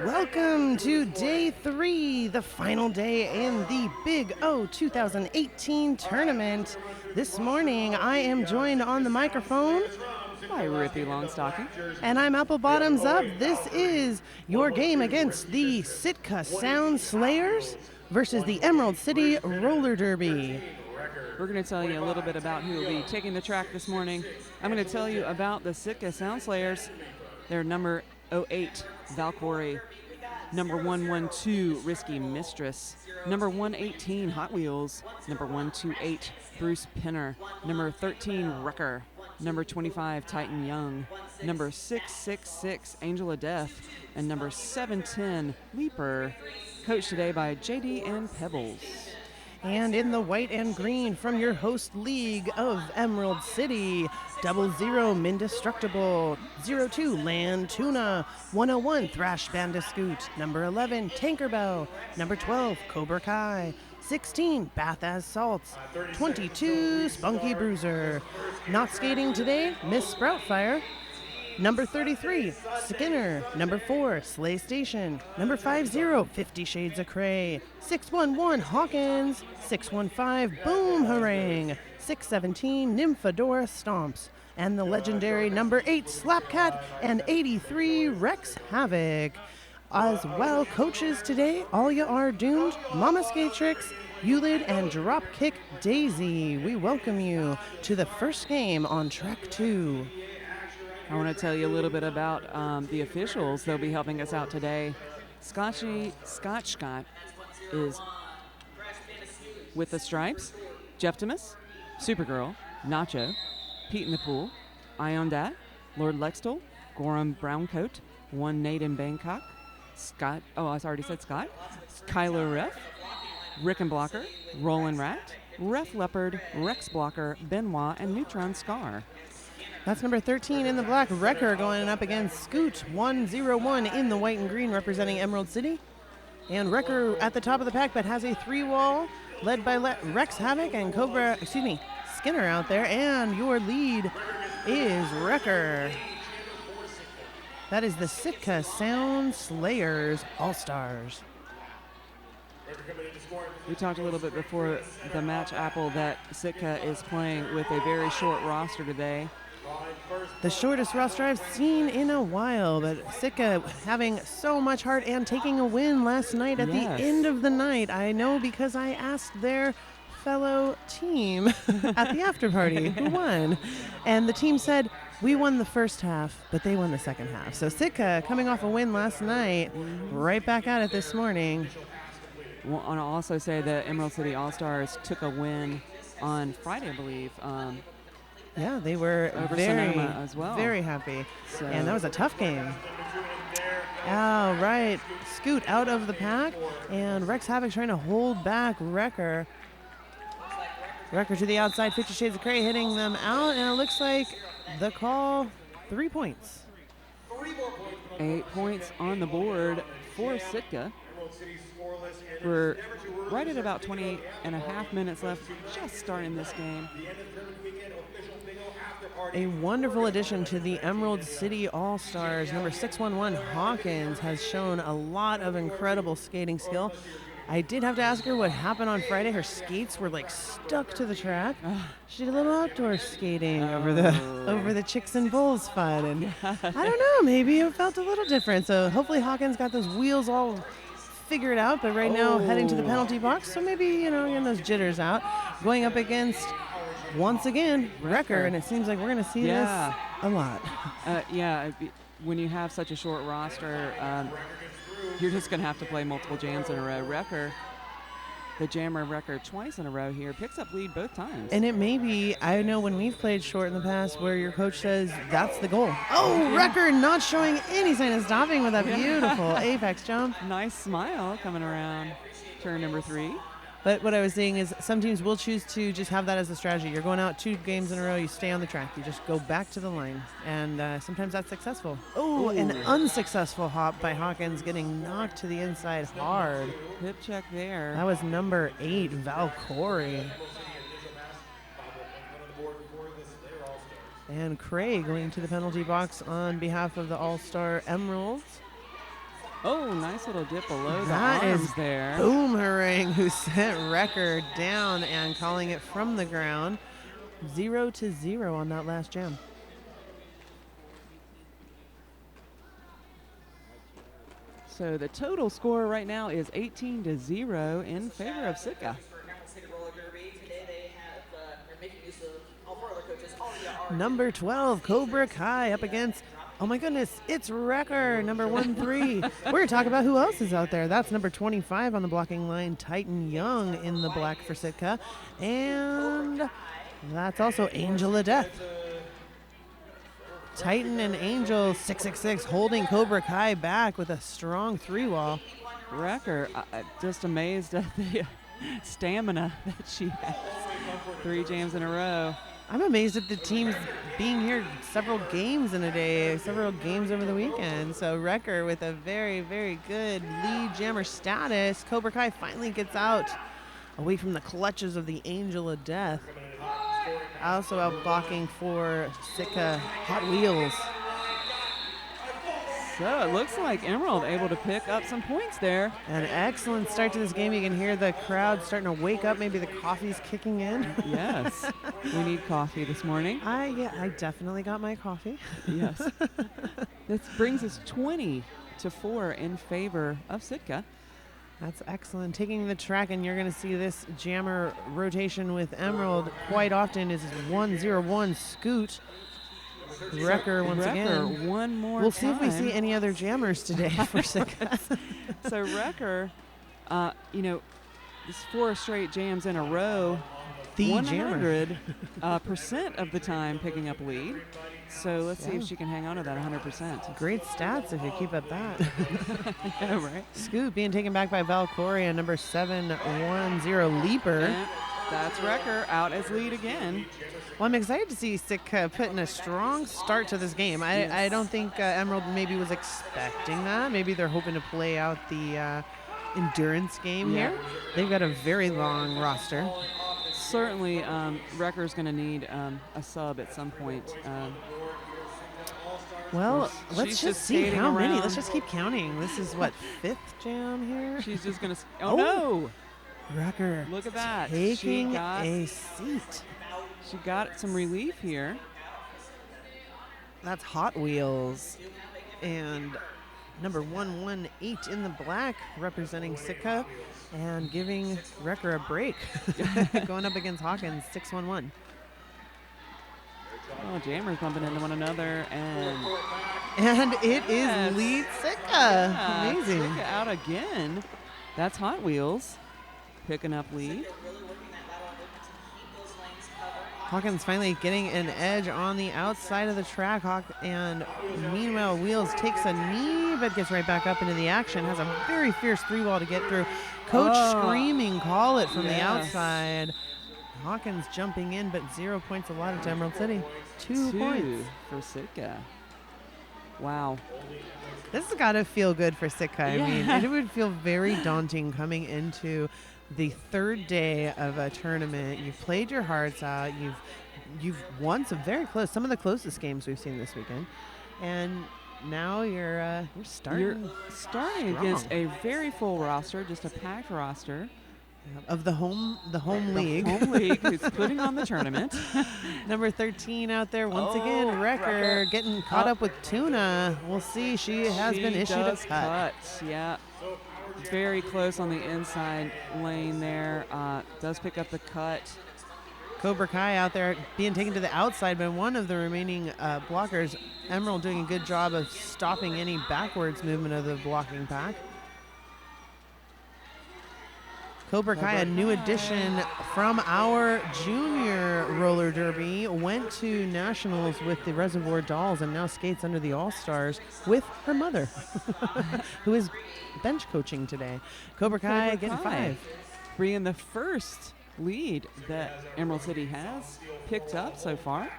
Welcome to day 3, the final day in the Big O 2018 tournament. This morning, I am joined on the microphone by Rippy Longstocking. And I'm Apple Bottoms Up. This is your game against the Sitka Sound Slayers versus the Emerald City Roller Derby. We're going to tell you a little bit about who will be taking the track this morning. I'm going to tell you about the Sitka Sound Slayers. They're number 08, Valkyrie. Number 112, Risky Mistress. Number 118, Hot Wheels. Number 128, Bruce Pinner. Number 13, Wrecker. Number 25, Titan Young. Number 666, Angel of Death. And number 710, Leaper. Coached today by JD and Pebbles. And in the white and green from your host league of Emerald City, 00 Mindestructible, 02 Land Tuna, 101 Thrash Bandiscoot, number 11 Tankerbell, number 12 Cobra Kai, 16 Bath as Salts, 22 Spunky Bruiser. Not skating today, Miss Sproutfire. Number 33, Skinner. Number 4, Slay Station. Number 50, 50 Shades of Cray. 611, Hawkins. 615, Boom Harang. 617, Nymphadora Stomps. And the legendary number 8, Slapcat. And 83, Rex Havoc. As well, coaches today, all ya are doomed. Mama Skatrix, Ulid, and Dropkick Daisy. We welcome you to the first game on track 2. I want to tell you a little bit about the officials. They'll be helping us out today. Scott is with the Stripes. Jeftimus, Supergirl, Nacho, Pete in the Pool, Iondat, Lord Lextol, Gorham Browncoat, One Nate in Bangkok, Scott, oh, I already said Scott, Kylo Ref, Rickenblocker, Roland Rat, Ref Leopard, Rex Blocker, Benoit, and Neutron Scar. That's number 13 in the black, Wrecker, going up against Scoot 101 in the white and green, representing Emerald City. And Wrecker at the top of the pack, but has a 3-wall led by Rex Havoc and Skinner out there. And your lead is Wrecker. That is the Sitka Sound Slayers All-Stars. We talked a little bit before the match, Apple, that Sitka is playing with a very short roster today. The shortest roster I've seen in a while, but Sitka having so much heart and taking a win last night at the end of the night. I know because I asked their fellow team at the after party who won. And the team said, we won the first half, but they won the second half. So Sitka coming off a win last night, right back at it this morning. Well, I'll also say the Emerald City All-Stars took a win on Friday, I believe. Yeah, they were very happy. So. And that was a tough game. All right, Scoot out of the pack, and Rex Havoc trying to hold back Wrecker. Wrecker to the outside, 50 Shades of Cray hitting them out, and it looks like the call, 3 points. 8 points on the board for Sitka. We're right at about 20 and a half minutes left, just starting this game. A wonderful addition to the Emerald City All-Stars. Number 611, Hawkins, has shown a lot of incredible skating skill. I did have to ask her what happened on Friday. Her skates were like stuck to the track. She did a little outdoor skating over the Chicks and Bulls fun, and I don't know, maybe it felt a little different. So hopefully Hawkins got those wheels all figured out, but right now heading to the penalty box, so maybe, getting those jitters out. Going up against, once again, Wrecker, and it seems like we're going to see this a lot. When you have such a short roster, you're just going to have to play multiple jams in a row. Wrecker, the jammer Wrecker twice in a row here, picks up lead both times. And it may be, I know when we've played short in the past, where your coach says that's the goal. Wrecker not showing any sign of stopping with a beautiful apex jump. Nice smile coming around turn number 3. But what I was saying is some teams will choose to just have that as a strategy. You're going out 2 games in a row, you stay on the track, you just go back to the line. And sometimes that's successful. An unsuccessful hop by Hawkins, getting knocked to the inside hard. Hip check there. That was number 8, Valkyrie. And Craig going to the penalty box on behalf of the All-Star Emeralds. Oh, nice little dip below the That arms is there. Boomerang, who sent Wrecker down and calling it from the ground. 0-0 on that last jam. So the total score right now is 18-0 in favor of Sitka. Number 12, Cobra Kai up against, oh my goodness, it's Wrecker, number 1-3. We're going to talk about who else is out there. That's number 25 on the blocking line, Titan Young in the black for Sitka. And that's also Angel of Death. Titan and Angel 666 holding Cobra Kai back with a strong 3-wall. Wrecker, just amazed at the stamina that she has. 3 jams in a row. I'm amazed at the teams being here several games in a day, several games over the weekend. So Wrecker with a very, very good lead jammer status. Cobra Kai finally gets out away from the clutches of the Angel of Death. Also out blocking for Sitka Hot Wheels. So it looks like Emerald able to pick up some points there. An excellent start to this game. You can hear the crowd starting to wake up. Maybe the coffee's kicking in. Yes, we need coffee this morning. I definitely got my coffee. Yes. This brings us 20-4 in favor of Sitka. That's excellent. Taking the track, and you're going to see this jammer rotation with Emerald quite often is 1-0-1 scoot. Wrecker once again. One more We'll time. see if we see any other jammers today for Sitka. So Wrecker, this 4 straight jams in a row. The jammer. 100% of the time picking up lead. So let's see if she can hang on to that 100%. Great stats if you keep up that. Yeah, right. Scoot being taken back by Valkyria, number 710 Leaper. And that's Wrecker out as lead again. Well, I'm excited to see Sitka put in a strong start to this game. I don't think Emerald maybe was expecting that. Maybe they're hoping to play out the endurance game here. They've got a very long roster. Certainly, Wrecker's going to need a sub at some point. Well, let's just see how many. around. Let's just keep counting. This is what, 5th jam here? She's just going to. Oh, no! Wrecker. Look at that. Taking a seat. She got some relief here. That's Hot Wheels. And number 118 in the black representing Sitka and giving Wrecker a break. Going up against Hawkins, 611. Oh, jammers bumping into one another, And it is lead Sitka. Yeah, Amazing. Sitka out again. That's Hot Wheels picking up lead. Hawkins finally getting an edge on the outside of the track. And meanwhile, Wheels takes a knee, but gets right back up into the action. Has a very fierce 3-wall to get through. Coach screaming, call it from the outside. Hawkins jumping in, but 0 points allotted to Emerald City. 2 points for Sitka. Wow. This has got to feel good for Sitka. I mean, it would feel very daunting coming into the 3rd day of a tournament. You've played your hearts out. You've won some some of the closest games we've seen this weekend, and now you're starting. You're starting strong against a very full roster, just a packed roster of the home league. The home league who's putting on the tournament. Number 13 out there once again. Wrecker getting caught up with Tuna. We'll see. She has been issued a cut. Yeah. Very close on the inside lane there. Does pick up the cut. Cobra Kai out there being taken to the outside by one of the remaining blockers. Emerald doing a good job of stopping any backwards movement of the blocking pack. Cobra Kai, a new addition from our junior roller derby, went to nationals with the Reservoir Dolls and now skates under the All-Stars with her mother, who is bench coaching today. Cobra Kai getting 5. Bringing the first lead that Emerald City has picked up so far.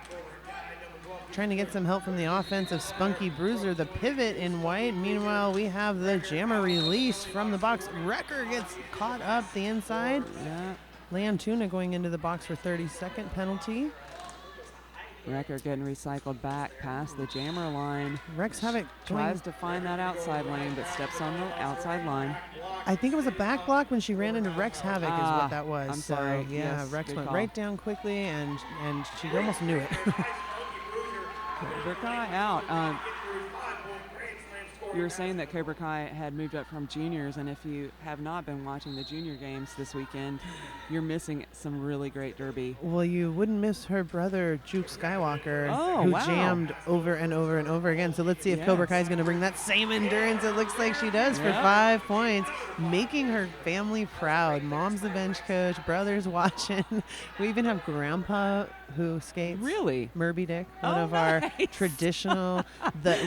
Trying to get some help from the offensive Spunky Bruiser, the pivot in white. Meanwhile, we have the jammer release from the box. Wrecker gets caught up the inside. Yeah. Leon Tuna going into the box for 30-second penalty. Wrecker getting recycled back past the jammer line. Rex Havoc Tries to find that outside lane, but steps on the outside line. I think it was a back block when she ran into Rex Havoc is what that was. I'm sorry. So, yeah, Yes, Rex good went call. right down quickly, and she almost knew it. Cobra Kai out. You were saying that Cobra Kai had moved up from juniors, and if you have not been watching the junior games this weekend, you're missing some really great derby. Well, you wouldn't miss her brother, Juke Skywalker, who wow. jammed over and over and over again. So let's see if Cobra Kai is going to bring that same endurance it looks like she does for 5 points, making her family proud. Mom's the bench coach, brother's watching. We even have Grandpa who skates. Really? Murby Dick, one of our traditional,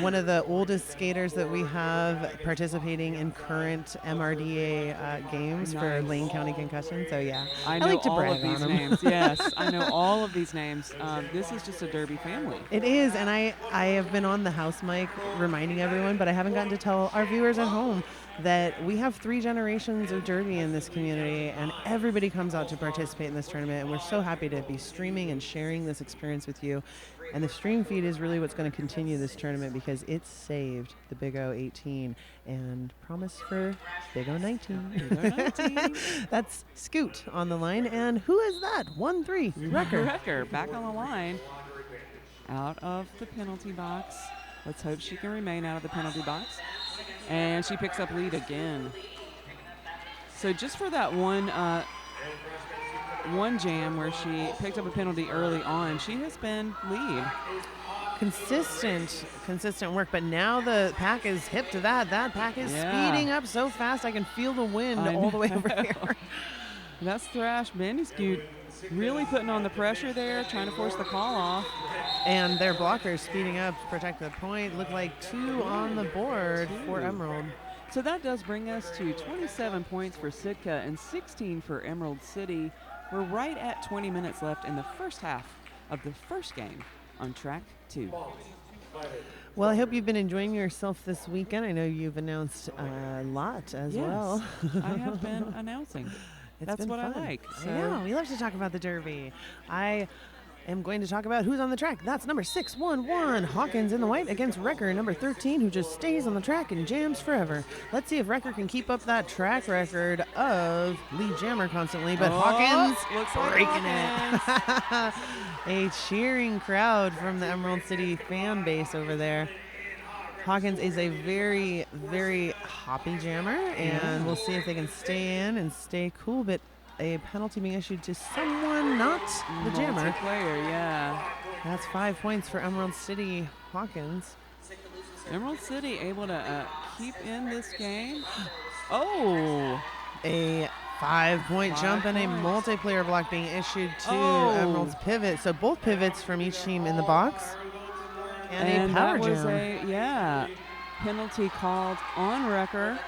one of the oldest skaters that we have participating in current MRDA games for Lane County Concussion. So yeah, I know like to all brag of these on 'em. names. Yes, I know all of these names. This is just a derby family. It is, and I have been on the house mic reminding everyone, but I haven't gotten to tell our viewers at home that we have 3 generations of derby in this community, and everybody comes out to participate in this tournament, and we're so happy to be streaming and sharing this experience with you. And the stream feed is really what's going to continue this tournament because it saved the Big O 18 and promise for Big O 19. Big O 19. That's Scoot on the line, and who is that? 1-3 Wrecker. Wrecker back on the line, out of the penalty box. Let's hope she can remain out of the penalty box. And she picks up lead again. So just for that one jam where she picked up a penalty early on, she has been lead. Consistent work, but now the pack is hip to that. That pack is speeding up so fast I can feel the wind all the way over here. That's Thrash Bandyscoot really putting on the pressure there, trying to force the call off. And their blockers speeding up to protect the point. Look like 2 on the board for Emerald. So that does bring us to 27 points for Sitka and 16 for Emerald City. We're right at 20 minutes left in the first half of the first game on track 2. Well, I hope you've been enjoying yourself this weekend. I know you've announced a lot as well. I have been announcing. That's what fun. I like. So. I know. We love to talk about the Derby. I am going to talk about who's on the track. That's number 611, Hawkins in the white against Wrecker, number 13, who just stays on the track and jams forever. Let's see if Wrecker can keep up that track record of lead jammer constantly, but Hawkins looks breaking like it. A cheering crowd from the Emerald City fan base over there. Hawkins is a very, very hoppy jammer, and we'll see if they can stay in and stay cool, but a penalty being issued to someone, not the jammer. Player, yeah. That's 5 points for Emerald City Hawkins. Emerald City able to keep in this game. Oh! A 5-point jump and a multiplayer block being issued to Emerald's pivot. So both pivots from each team in the box. And a power that was jam. Penalty called on Wrecker.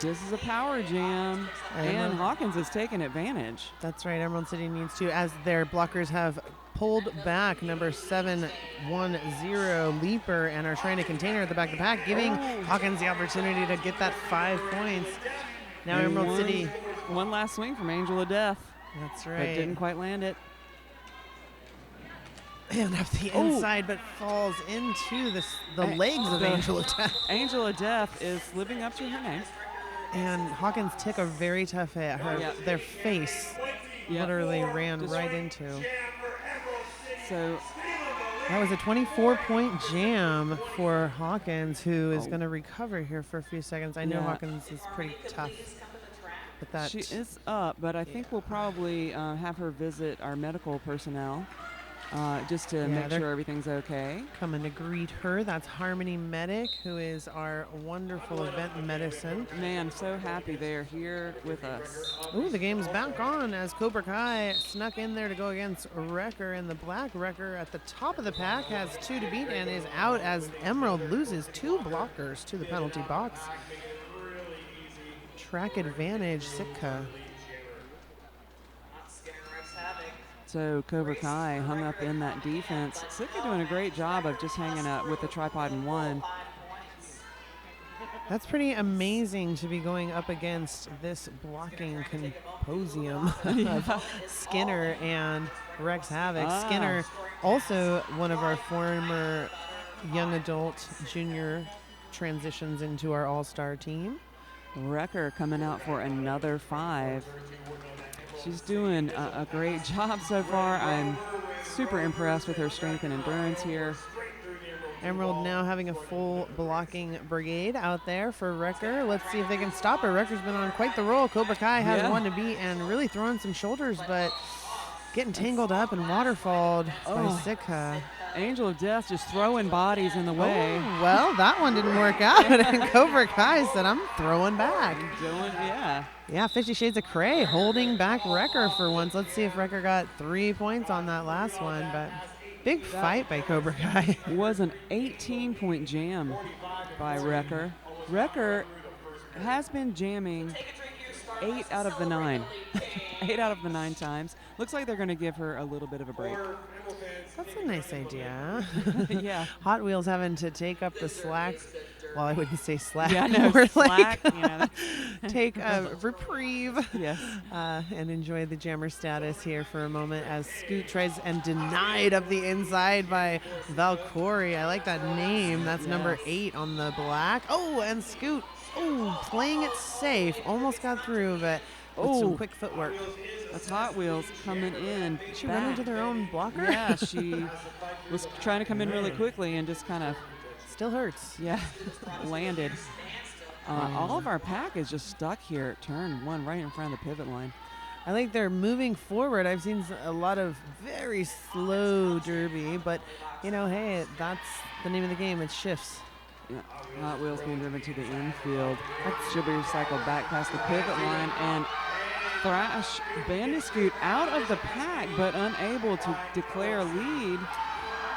This is a power jam, and Hawkins has taken advantage. That's right. Emerald City needs to, as their blockers have pulled back number 710 Leaper and are trying to contain her at the back of the pack, giving Hawkins the opportunity to get that 5 points. Now Emerald City. One last swing from Angel of Death. That's right. But didn't quite land it. And up the inside, but falls into the legs of Angel of Death. Angel of Death is living up to her name. And Hawkins took a very tough hit. Their face literally ran right into. So that was a 24-point jam for Hawkins, who is going to recover here for a few seconds. I know Hawkins is pretty tough. But that she is up, but I think we'll probably have her visit our medical personnel just to make sure everything's okay. Coming to greet her. That's Harmony Medic, who is our wonderful event medicine. Man, so happy they're here with us. Ooh, the game's back on as Cobra Kai snuck in there to go against Wrecker, and the black Wrecker at the top of the pack has 2 to beat and is out as Emerald loses 2 blockers to the penalty box. Track advantage, Sitka. So Cobra Kai hung up in that defense. Sitka doing a great job of just hanging up with the tripod in one. That's pretty amazing to be going up against this blocking composium of Skinner and Rex Havoc. Skinner, also one of our former young adult junior transitions into our all-star team. Wrecker coming out for another 5. She's doing a great job so far. I'm super impressed with her strength and endurance here. Emerald now having a full blocking brigade out there for Wrecker. Let's see if they can stop her. Wrecker's been on quite the roll. Cobra Kai has one to beat and really throwing some shoulders, but getting tangled up and waterfalled by Sitka. Angel of Death just throwing bodies in the way. Oh, well, that one didn't work out. And Cobra Kai said, I'm throwing back. Yeah, 50 Shades of Cray holding back Wrecker for once. Let's see if Wrecker got 3 points on that last one, but big fight by Cobra Kai. Was an 18-point jam by Wrecker. Wrecker has been jamming 8 out of the 9. 8 out of the 9 times. Looks like they're going to give her a little bit of a break. That's a nice idea. Yeah. Hot Wheels having to take up the slack. Well, I wouldn't say slack. Yeah, no, more slack. Like take a reprieve. Yes. And enjoy the jammer status here for a moment as Scoot tries and denied up the inside by Valkyrie. I like that name. That's number 8 on the black. Oh, and Scoot. Oh, playing it safe. Almost got through, but with some quick footwork. That's Hot Wheels coming in. She ran into their own blocker? Yeah, she was trying to come in really quickly and just kind of... Still hurts. Yeah, landed. All of our pack is just stuck here at turn 1 right in front of the pivot line. I think they're moving forward. I've seen a lot of very slow derby, but, you know, hey, that's the name of the game. It shifts. Yeah, Hot Wheels being driven to the infield. She'll be recycled back past the pivot line, and Thrash Bandicoot out of the pack, but unable to declare lead.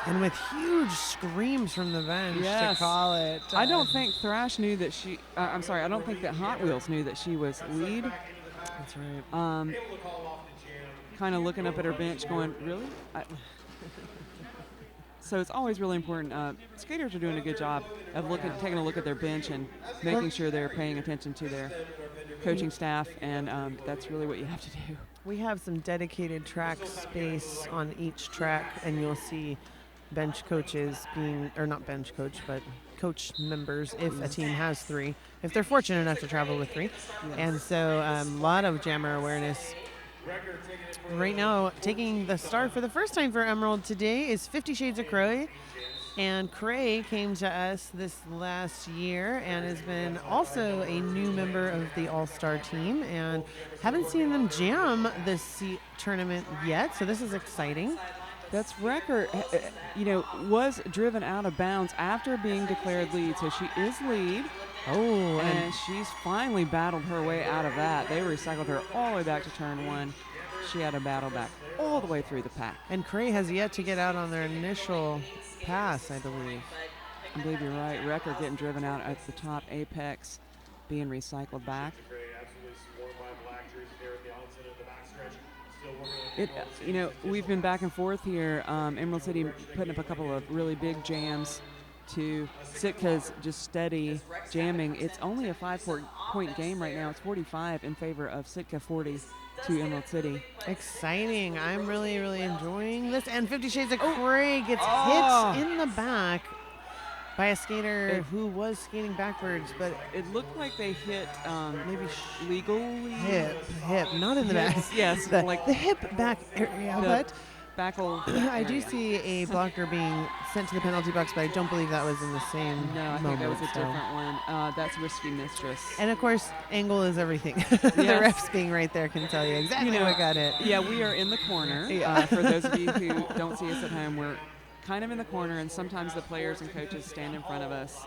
And with huge screams from the bench to call it. I don't think Thrash knew that she, I'm sorry, I don't think that Hot Wheels knew that she was lead. That's right. Kind of looking up at her bench going, really? So it's always really important. Skaters are doing a good job of taking a look at their bench and making sure they're paying attention to their coaching staff, and that's really what you have to do. We have some dedicated track space on each track, and you'll see bench coaches being, or not bench coach, but coach members if a team has 3, if they're fortunate enough to travel with 3. Yes. And so a lot of jammer awareness. Right now, taking the start for the first time for Emerald today is 50 Shades of Cray. And Cray came to us this last year and has been also a new member of the All-Star team. And haven't seen them jam this tournament yet, so this is exciting. That's Wrecker, was driven out of bounds after being declared lead. So she is lead. Oh, and she's finally battled her way out of that. They recycled her all the way back to turn 1. She had to battle back all the way through the pack. And Cray has yet to get out on their initial pass, I believe. I believe you're right. Wrecker getting driven out at the top apex, being recycled back. We've been back and forth here. Emerald City putting up a couple of really big jams to Sitka's just steady jamming. It's only a 5-point game right now. It's 45 in favor of Sitka, 40 to Emerald City. Exciting. I'm really, really enjoying this. And 50 Shades of Cray gets hit in the back by a skater who was skating backwards, but it looked like they hit maybe legally hip, not in the back. Yes, like the hip back area, but I do area. See a blocker being sent to the penalty box, but I don't believe that was in the same No, I moment, think that was a different one. That's Risky Mistress. And of course, angle is everything. The refs being right there can tell you exactly what got hit. Yeah, we are in the corner. For those of you who don't see us at home, we're kind of in the corner, and sometimes the players and coaches stand in front of us.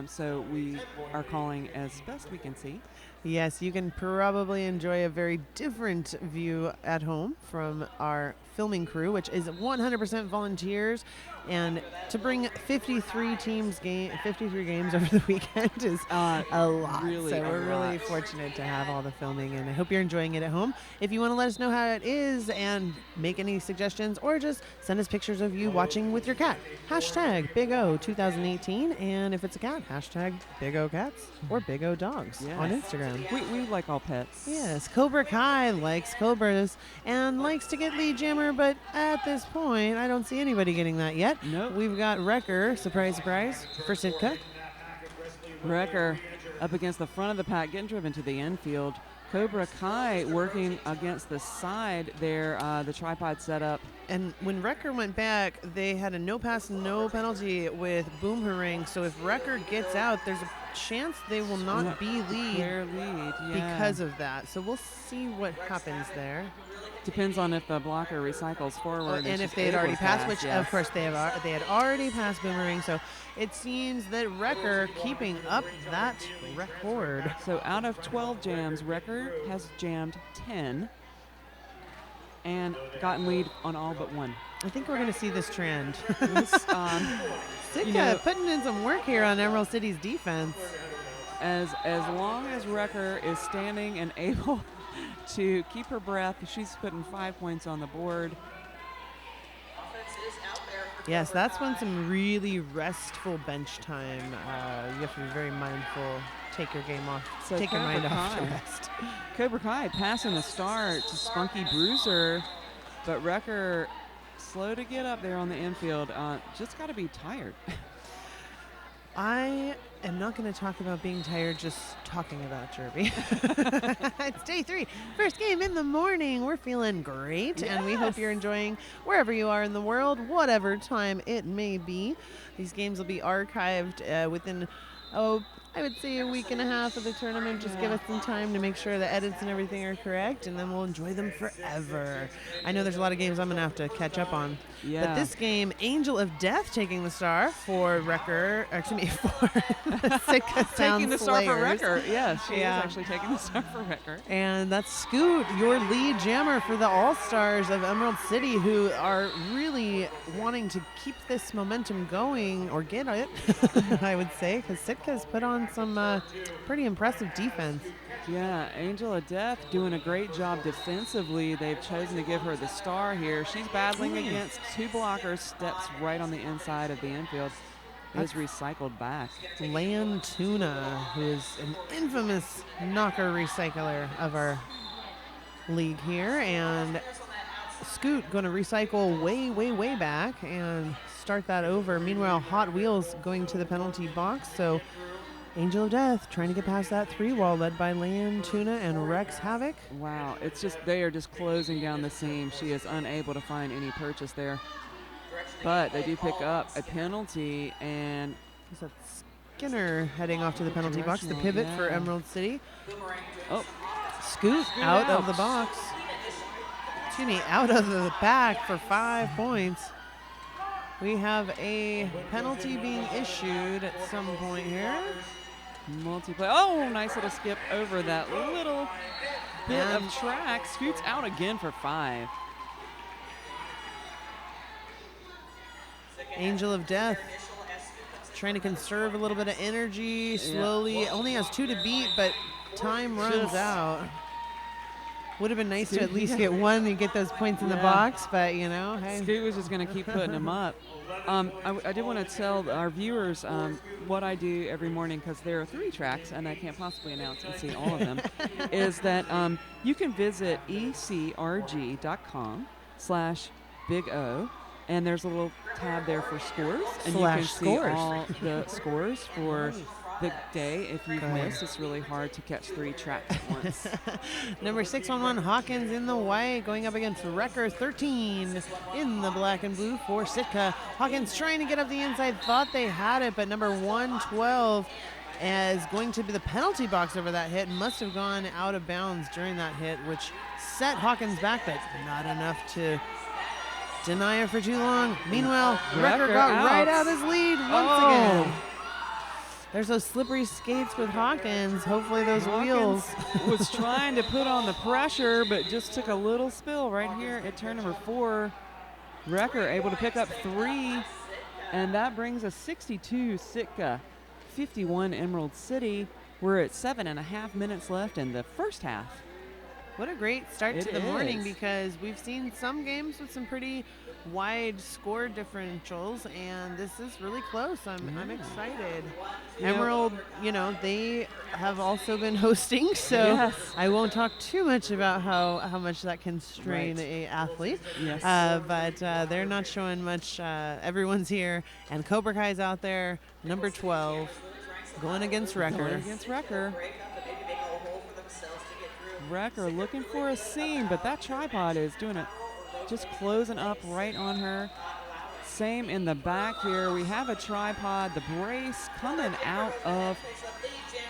So we are calling as best we can see. Yes, you can probably enjoy a very different view at home from our filming crew, which is 100% volunteers. And to bring 53 games over the weekend is a lot. Really so we're really fortunate to have all the filming, and I hope you're enjoying it at home. If you want to let us know how it is and make any suggestions, or just send us pictures of you watching with your cat, hashtag Big O 2018, and if it's a cat, hashtag Big O Cats or Big O Dogs on Instagram. We like all pets. Yes, Cobra Kai likes cobras and likes to get lead jammer, but at this point, I don't see anybody getting that yet. Nope. We've got Wrecker, surprise, surprise, for Sitka. Wrecker up against the front of the pack, getting driven to the infield. Cobra Kai working against the side there, the tripod setup. And when Wrecker went back, they had a no pass, no penalty with Boomerang. So if Wrecker gets out, there's a chance they will not be Clear lead, because of that. So we'll see what happens there. Depends on if the blocker recycles forward. And if they had already passed, which of course they had already passed Boomerang. So it seems that Wrecker keeping up that record. So out of 12 jams, Wrecker has jammed 10 and gotten lead on all but one. I think we're going to see this trend. Sitka putting in some work here on Emerald City's defense. As long as Wrecker is standing and able to keep her breath, she's putting 5 points on the board. Yes, that's when some really restful bench time. You have to be very mindful. Take your game off. So take your mind off to rest. Cobra Kai passing the start to Spunky Bruiser, but Wrecker slow to get up there on the infield. Just got to be tired. I am not going to talk about being tired, just talking about Derby. It's day 3, first game in the morning. We're feeling great, and we hope you're enjoying wherever you are in the world, whatever time it may be. These games will be archived within, I would say a week and a half of the tournament. Just give us some time to make sure the edits and everything are correct, and then we'll enjoy them forever. I know there's a lot of games I'm going to have to catch up on. Yeah. But this game, Angel of Death taking the star for Wrecker, for Sitka Sound taking the star for Slayers. Wrecker. Yeah, she is actually taking the star for Wrecker. And that's Scoot, your lead jammer for the All-Stars of Emerald City, who are really wanting to keep this momentum going, or get it, I would say, because Sitka's put on some pretty impressive defense. Yeah, Angel of Death doing a great job defensively. They've chosen to give her the star here. She's battling against 2 blockers, steps right on the inside of the infield. Is recycled back. Land Tuna, who is an infamous knocker recycler of our league here, and Scoot going to recycle way, way, way back and start that over. Meanwhile, Hot Wheels going to the penalty box, so Angel of Death trying to get past that 3-wall, led by Land Tuna and Rex Havoc. Wow, it's just they are just closing down the seam. She is unable to find any purchase there. But they do pick up a penalty, and is that Skinner heading off to the penalty box, the pivot for Emerald City. Oh, Scoot out of the box. Excuse me, out of the back for 5 points. We have a penalty being issued at some point here. Multiplay. Oh, nice little skip over that little bit of track. Scoots out again for 5. Angel of Death trying to conserve a little bit of energy slowly. Only has 2 to beat, but time runs out. Would have been nice to at least get 1 and get those points in the box, but you know, hey. Scoot was just going to keep putting them up. I did want to tell our viewers what I do every morning, because there are 3 tracks, and I can't possibly announce and see all of them, is that you can visit ecrg.com/Big O, and there's a little tab there for scores, and you can see all the scores for the day. If you've missed, it's really hard to catch 3 tracks at once. Number 611 Hawkins in the white, going up against Wrecker 13 in the black and blue for Sitka. Hawkins trying to get up the inside, thought they had it, but number 112 is going to be the penalty box over that hit. Must have gone out of bounds during that hit, which set Hawkins back, but not enough to deny it for too long. Meanwhile, Wrecker got right out his lead once again. There's those slippery skates with Hawkins. Hopefully those wheels. was trying to put on the pressure, but just took a little spill right here at turn number 4. Wrecker able to pick up 3, and that brings us 62 Sitka, 51 Emerald City. We're at 7.5 minutes left in the first half. What a great start to the morning, because we've seen some games with some pretty wide score differentials, and this is really close. I'm excited. Emerald, they have also been hosting, so I won't talk too much about how much that can strain a athlete. Yes. But they're not showing much. Everyone's here, and Cobra Kai's out there, number 12, going against Wrecker. Wrecker looking for a seam, but that tripod is doing it, just closing up right on her. Same in the back here. We have a tripod, the brace coming out of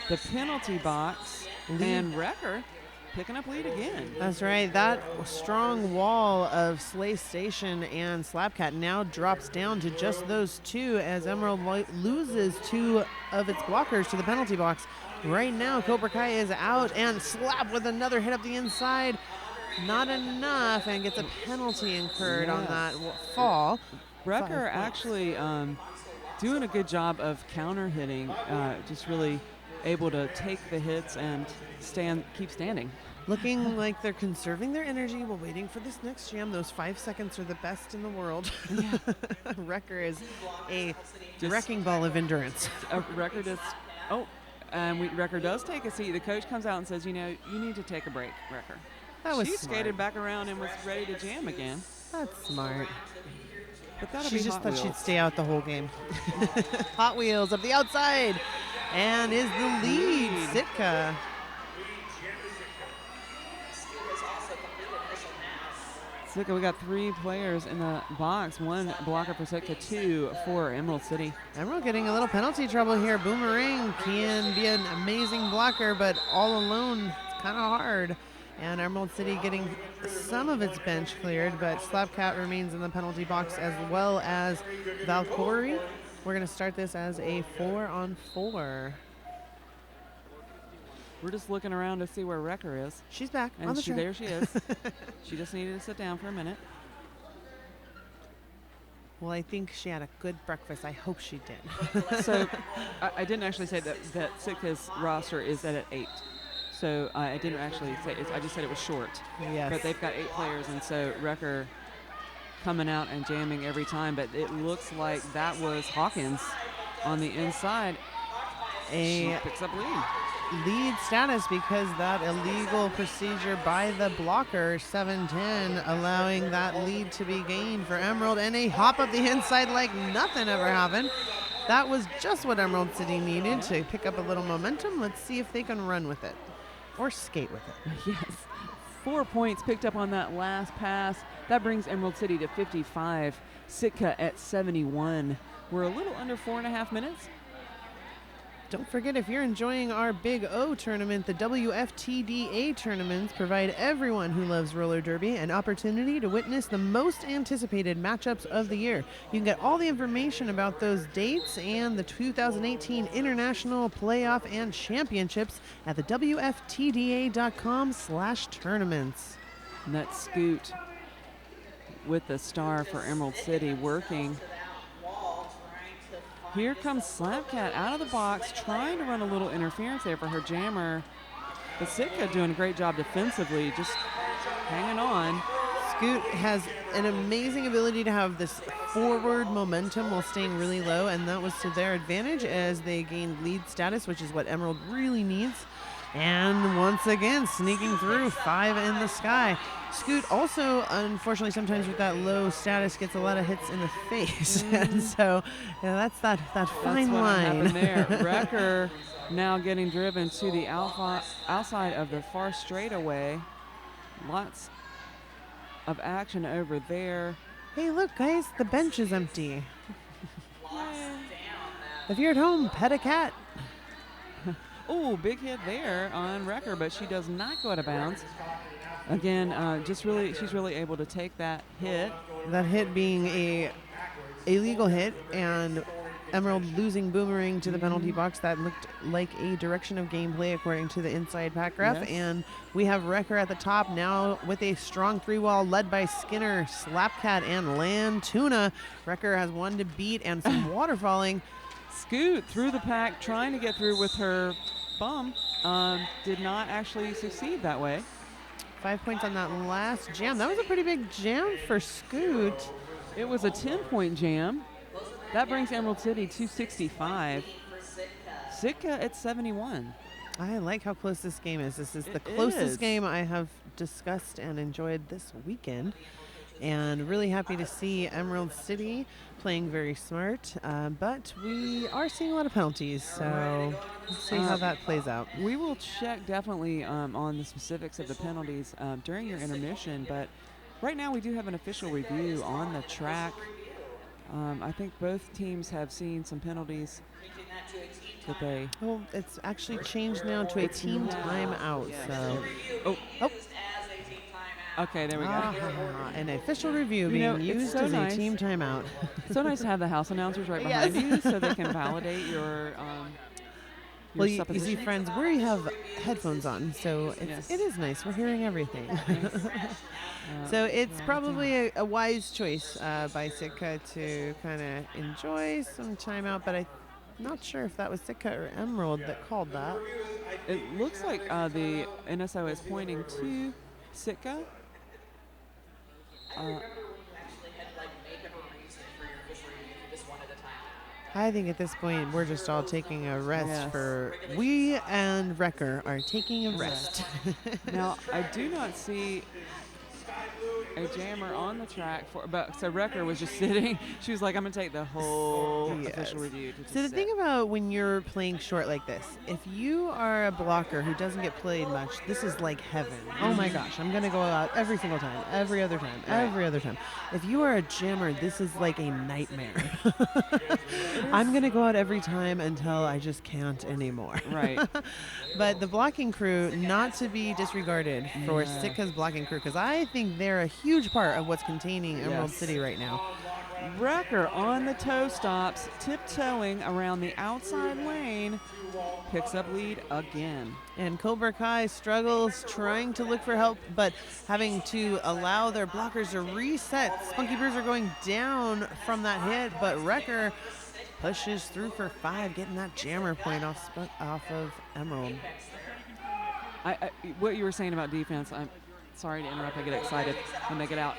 the penalty box, and Wrecker picking up lead again. That's right. That strong wall of Slay Station and Slapcat now drops down to just those two as Emerald loses 2 of its blockers to the penalty box. Right now, Cobra Kai is out, and Slap with another hit up the inside. Not enough, and gets a penalty incurred on that fall. Wrecker actually doing a good job of counter hitting, just really able to take the hits and keep standing. Looking like they're conserving their energy while waiting for this next jam. Those 5 seconds are the best in the world. Yeah. Wrecker is a wrecking ball of endurance. Wrecker does take a seat. The coach comes out and says, you need to take a break, Wrecker. She skated back around and was ready to jam again. That's smart. But that'll she be just Hot thought Wheels. she'd stay out the whole game. Hot Wheels up the outside, and is the lead. Sitka. Sitka, we got 3 players in the box. 1 blocker for Sitka, 2 for Emerald City. Emerald getting a little penalty trouble here. Boomerang can be an amazing blocker, but all alone, it's kind of hard. And Emerald City getting some of its bench cleared, but Slapcat remains in the penalty box, as well as Valkyrie. We're going to start this as a 4-on-4. We're just looking around to see where Wrecker is. She's back and on the track. There she is. She just needed to sit down for a minute. Well, I think she had a good breakfast. I hope she did. So I didn't actually say that Sitka's roster is at 8. So I didn't actually say it. I just said it was short. Yes. But they've got 8 players, and so Wrecker coming out and jamming every time. But it looks like that was Hawkins on the inside. She picks up lead status because that illegal procedure by the blocker, 7-10, allowing that lead to be gained for Emerald, and a hop up the inside like nothing ever happened. That was just what Emerald City needed to pick up a little momentum. Let's see if they can run with it or skate with it. Yes. 4 points picked up on that last pass. That brings Emerald City to 55. Sitka at 71. We're a little under 4.5 minutes. Don't forget, if you're enjoying our Big O tournament, the WFTDA tournaments provide everyone who loves roller derby an opportunity to witness the most anticipated matchups of the year. You can get all the information about those dates and the 2018 International Playoff and Championships at the WFTDA.com/tournaments. And that Scoot with the star for Emerald City working. Here comes Slapcat out of the box, trying to run a little interference there for her jammer. But Sitka doing a great job defensively, just hanging on. Scoot has an amazing ability to have this forward momentum while staying really low, and that was to their advantage as they gained lead status, which is what Emerald really needs. And once again, sneaking through, 5 in the sky. Scoot also, unfortunately, sometimes with that low status, gets a lot of hits in the face. And so that's that fine line. That's what happened there. Wrecker now getting driven to the outside of the far straightaway. Lots of action over there. Hey, look, guys, the bench is empty. If you're at home, pet a cat. Oh, big hit there on Wrecker, but she does not go out of bounds. Again, she's really able to take that hit. That hit being a illegal hit, and Emerald losing Boomerang to the penalty box. That looked like a direction of gameplay according to the inside pack ref. Yes. And we have Wrecker at the top now with a strong 3-wall led by Skinner, Slapcat, and Land Tuna. Wrecker has one to beat and some waterfalling. Scoot through the pack, trying to get through with her bum. Did not actually succeed that way. 5 points on that last jam. That was a pretty big jam for Scoot. It was a 10-point jam. That brings Emerald City to 65. Sitka at 71. I like how close this game is. This is the closest game I have discussed and enjoyed this weekend. And really happy to see Emerald City playing very smart. But we are seeing a lot of penalties, so we'll see how that plays out. We will check definitely on the specifics of the penalties during your intermission. But right now we do have an official review on the track. I think both teams have seen some penalties that they... Well, it's actually changed now to a team timeout. So, Okay, there we go. An official review being used so as nice. a team timeout. It's so nice to have the house announcers right behind you so they can validate your Well, you see, supposition. friends, we have headphones on, so it is nice. We're hearing everything. So it's probably a wise choice by Sitka to kind of enjoy some timeout, but I'm not sure if that was Sitka or Emerald that called that. It looks like the NSO is pointing to Sitka. I think at this point we're just all taking a rest we and Wrecker are taking a rest. Now, I do not see a jammer on the track so Wrecker was just sitting. She was like, I'm gonna take the whole official review. So the thing about when you're playing short like this, if you are a blocker who doesn't get played much, this is like heaven. Oh my gosh, I'm gonna go out every single time, every other time. If you are a jammer, this is like a nightmare. I'm gonna go out every time until I just can't anymore. Right. But the blocking crew, not to be disregarded for Sitka's blocking crew, because I think they're a huge part of what's containing Emerald City right now. Wrecker on the toe stops, tiptoeing around the outside lane, picks up lead again. And Cobra Kai struggles trying to look for help, but having to allow their blockers to reset. Spunky Bruiser going down from that hit, but Wrecker pushes through for 5, getting that jammer point off of Emerald. What you were saying about defense, I'm sorry to interrupt, I get excited when they get out.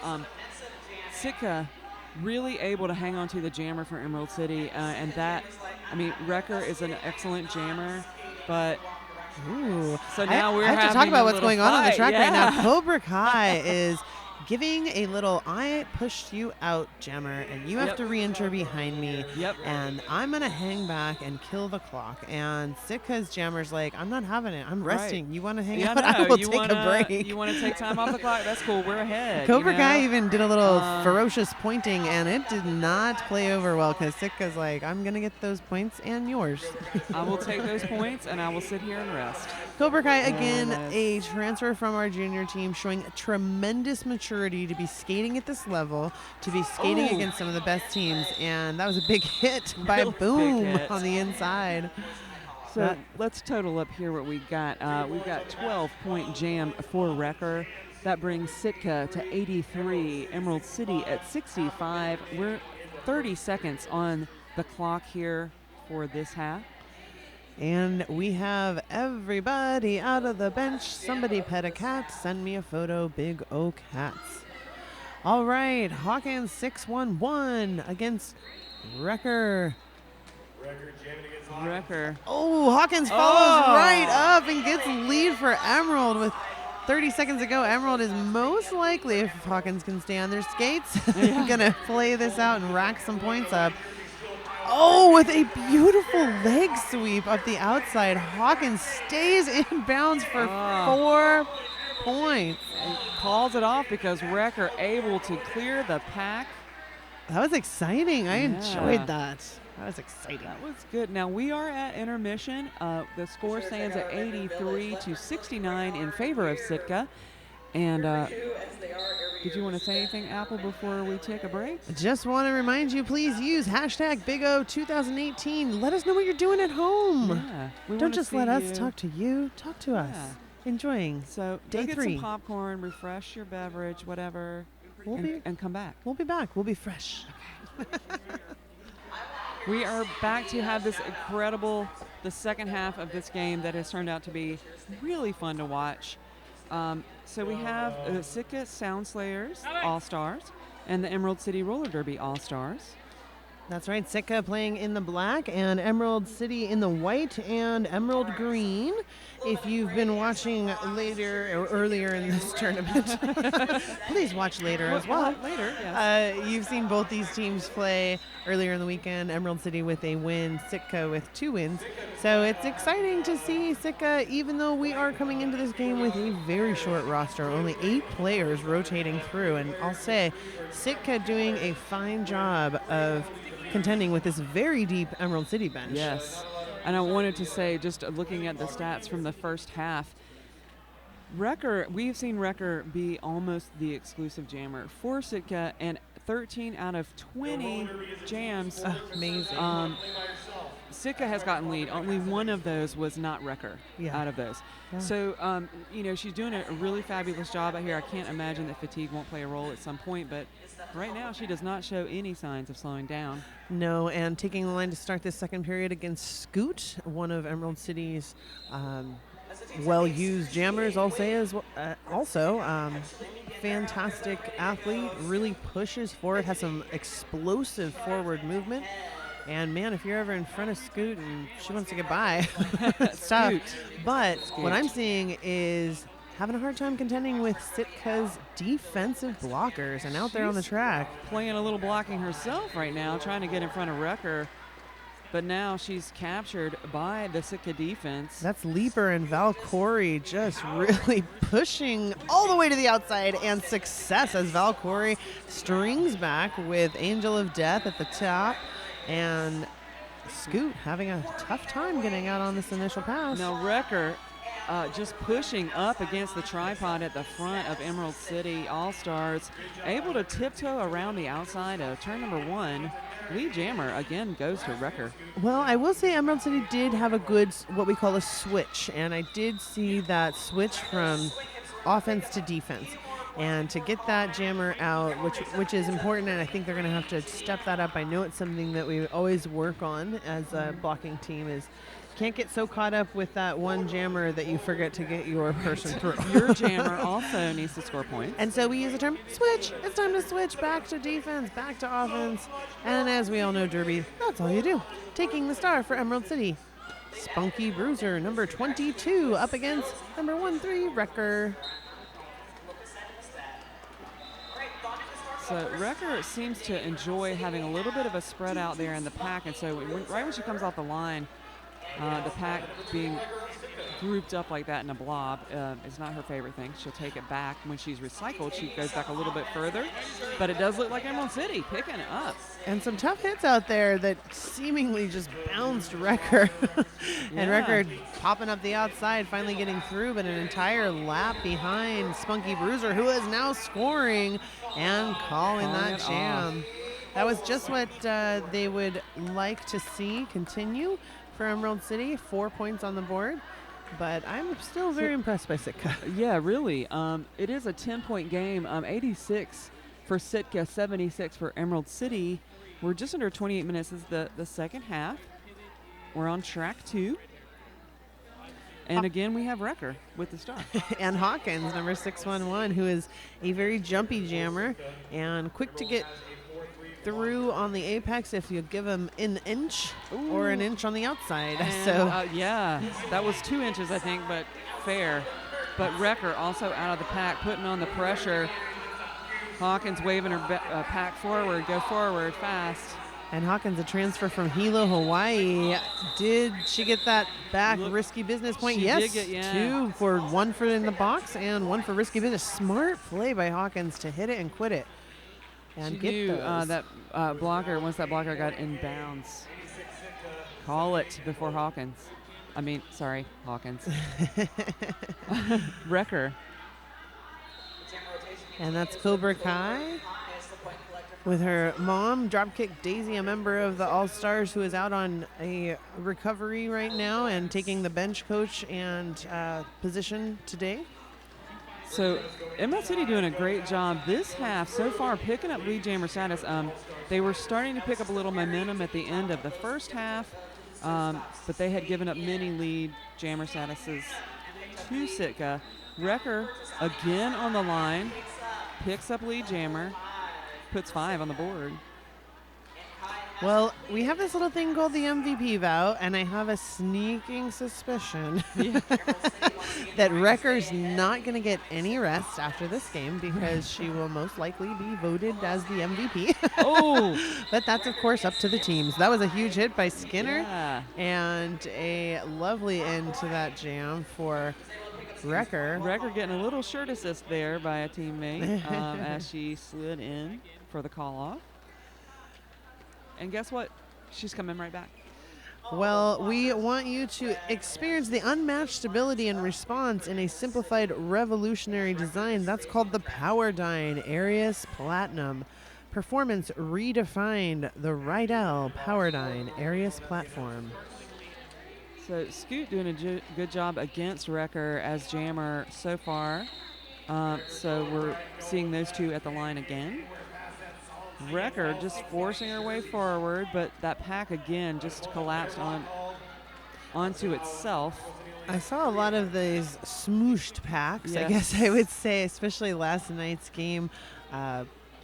Sitka really able to hang on to the jammer for Emerald City, and that, Wrecker is an excellent jammer, but so now I have to talk about what's going on the track right now. Cobra Kai is giving a little I pushed you out jammer, and you have to re-enter behind me, and I'm going to hang back and kill the clock. And Sitka's jammer's like, I'm not having it. I'm resting. You want to hang out? I will take a break. You want to take time off the clock? That's cool. We're ahead. Cobra Kai even did a little ferocious pointing, and it did not play over well because Sitka's like, I'm going to get those points and yours. I will take those points, and I will sit here and rest. Cobra Kai, again, a transfer from our junior team, showing tremendous maturity to be skating at this level, to be skating against some of the best teams, and that was a big hit by Boom on the inside. So let's total up here what we got. We've got 12-point jam for Wrecker. That brings Sitka to 83, Emerald City at 65. We're 30 seconds on the clock here for this half. And we have everybody out of the bench. Somebody pet a cat. Send me a photo. Big O cats. All right. Hawkins 6-1-1 against Wrecker. Wrecker. Oh, Hawkins follows right up and gets lead for Emerald with 30 seconds to go. Emerald is most likely, if Hawkins can stay on their skates, going to play this out and rack some points up. Oh, with a beautiful leg sweep up the outside. Hawkins stays in bounds for 4 points. And calls it off because Wrecker able to clear the pack. That was exciting. I enjoyed that. That was exciting. That was good. Now we are at intermission. The score stands at 83-69 in favor of Sitka. And did you want to say anything, Apple, before we take a break? Just want to remind you, please use hashtag BigO2018. Let us know what you're doing at home. Yeah, Don't just let us talk to you. Talk to us. Enjoying So day go get 3. some popcorn, refresh your beverage, whatever, and come back. We'll be back. We'll be fresh. We are back to have this incredible, the second half of this game that has turned out to be really fun to watch. So we have the Sitka Sound Slayers All-Stars and the Emerald City Roller Derby All-Stars. That's right. Sitka playing in the black and Emerald City in the white and emerald green. If you've been watching later or earlier in this tournament, please watch later as well. Later, yes. You've seen both these teams play earlier in the weekend. Emerald City with a win, Sitka with 2 wins. So it's exciting to see Sitka, even though we are coming into this game with a very short roster, only 8 players rotating through. And I'll say, Sitka doing a fine job of contending with this very deep Emerald City bench. Yes. And I wanted to say, just looking at the stats from the first half, we've seen Wrecker be almost the exclusive jammer for Sitka, and 13 out of 20 jams. Amazing. Sitka has gotten lead. Only one of those was not Wrecker out of those. Yeah. So, she's doing a really fabulous job out here. I can't imagine that fatigue won't play a role at some point, but right now she does not show any signs of slowing down. No, and taking the line to start this second period against Scoot, one of Emerald City's well-used jammers, I'll say, fantastic athlete, really pushes forward, has some explosive forward movement. And man, if you're ever in front of Scoot and she wants to get by, it's tough. But what I'm seeing is having a hard time contending with Sitka's defensive blockers and out there on the track. Playing a little blocking herself right now, trying to get in front of Wrecker. But now she's captured by the Sitka defense. That's Leaper and Valkyrie just really pushing all the way to the outside, and success as Valkyrie strings back with Angel of Death at the top. And Scoot having a tough time getting out on this initial pass. Now Wrecker just pushing up against the tripod at the front of Emerald City All-Stars, able to tiptoe around the outside of turn number 1. Lead jammer again goes to Wrecker. Well, I will say Emerald City did have a good, what we call a switch, and I did see that switch from offense to defense. And to get that jammer out, which is important, and I think they're going to have to step that up. I know it's something that we always work on as a blocking team, is can't get so caught up with that one jammer that you forget to get your person through. Your jammer also needs to score points. And so we use the term switch. It's time to switch back to defense, back to offense. And as we all know, Derby, that's all you do. Taking the star for Emerald City, Spunky Bruiser, number 22, up against number 13, Wrecker. So Wrecker seems to enjoy having a little bit of a spread out there in the pack, and so right when she comes off the line, the pack being grouped up like that in a blob is not her favorite thing. She'll take it back. When she's recycled, she goes back a little bit further, but it does look like Emerald City picking it up. And some tough hits out there that seemingly just bounced Wrecker. And Wrecker popping up the outside, finally getting through, but an entire lap behind Spunky Bruiser, who is now scoring and calling that jam. That was just what they would like to see continue for Emerald City. 4 points on the board. But I'm still very impressed by Sitka. Yeah, really. It is a 10-point game. 86 for Sitka, 76 for Emerald City. We're just under 28 minutes. This is the second half. We're on track 2. And again, we have Wrecker with the star. And Hawkins, number 611, who is a very jumpy jammer and quick to get through on the apex if you give him an inch or an inch on the outside. And, yeah, that was 2 inches, I think, but fair. But Wrecker also out of the pack, putting on the pressure. Hawkins waving her pack forward, go forward fast. And Hawkins, a transfer from Hilo, Hawaii. Did she get that back risky business point? She Yes, did get, 2 for 1 for in the box and 1 for risky business. Smart play by Hawkins to hit it and quit it. And she get knew those. that blocker, once that blocker got in bounds. Call it before Hawkins. Hawkins. Wrecker. And that's Cobra Kai with her mom, Dropkick Daisy, a member of the All-Stars who is out on a recovery right now and taking the bench coach and position today. So Emerald City doing a great job this half so far, picking up lead jammer status. They were starting to pick up a little momentum at the end of the first half, but they had given up many lead jammer statuses to Sitka. Wrecker again on the line, picks up lead jammer, puts 5 on the board. Well, we have this little thing called the MVP vow, and I have a sneaking suspicion that Wrecker's not going to get any rest after this game because she will most likely be voted as the MVP. Oh! But that's, of course, up to the teams. That was a huge hit by Skinner Yeah. and a lovely end to that jam for Wrecker. Wrecker getting a little shirt assist there by a teammate as she slid in for the call-off. And guess what? She's coming right back. Well, we want you to experience the unmatched stability and response in a simplified revolutionary design. That's called the Powerdyne Arius Platinum. Performance redefined, the Rydell Powerdyne Arius platform. So Scoot doing a good job against Wrecker as jammer so far. So we're seeing those two at the line again. Wrecker just forcing her way forward, but that pack again just collapsed onto itself. I saw a lot of these smooshed packs, Yes. I guess I would say, especially last night's game,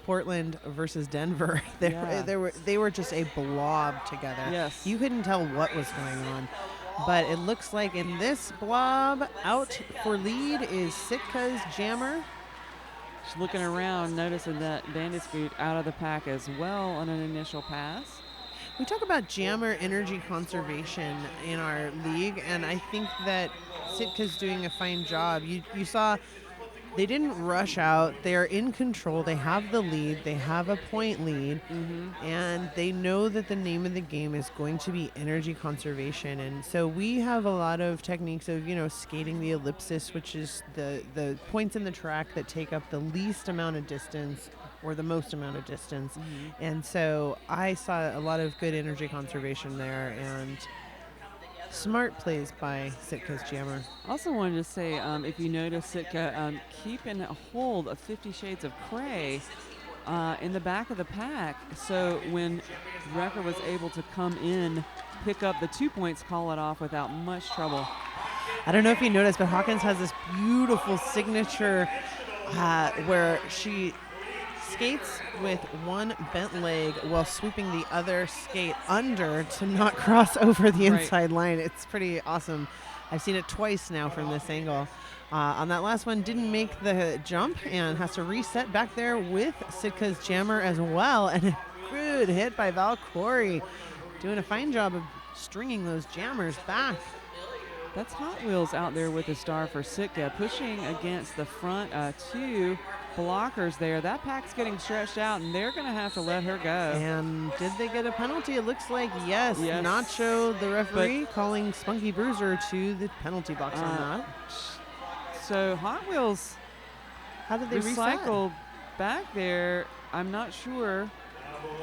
Portland versus Denver. They were just a blob together. Yes. You couldn't tell what was going on. But it looks like in this blob, out for lead is Sitka's jammer. She's looking around, noticing that Bandit Scoot out of the pack as well on an initial pass. We talk about jammer energy conservation in our league, and I think that Sitka's doing a fine job. You saw they didn't rush out. They are in control. They have the lead. They have a point lead, and they know that the name of the game is going to be energy conservation. And so we have a lot of techniques of, skating the ellipsis, which is the points in the track that take up the least amount of distance or the most amount of distance. And so I saw a lot of good energy conservation there and smart plays by Sitka's jammer. Also wanted to say, if you notice Sitka keeping a hold of 50 Shades of Cray in the back of the pack. So when Wrecker was able to come in, pick up the 2 points, call it off without much trouble. I don't know if you noticed, but Hawkins has this beautiful signature where she skates with one bent leg while sweeping the other skate under to not cross over the inside line. It's pretty awesome. I've seen it twice now from this angle. On that last one, didn't make the jump and has to reset back there with Sitka's jammer as well. And a good hit by Valkyrie, doing a fine job of stringing those jammers back. That's Hot Wheels out there with the star for Sitka, pushing against the front two blockers there. That pack's getting stretched out, and they're going to have to let her go. And did they get a penalty? It looks like yes. Nacho, the referee, calling Spunky Bruiser to the penalty box on that. So Hot Wheels, how did they recycle back there? I'm not sure.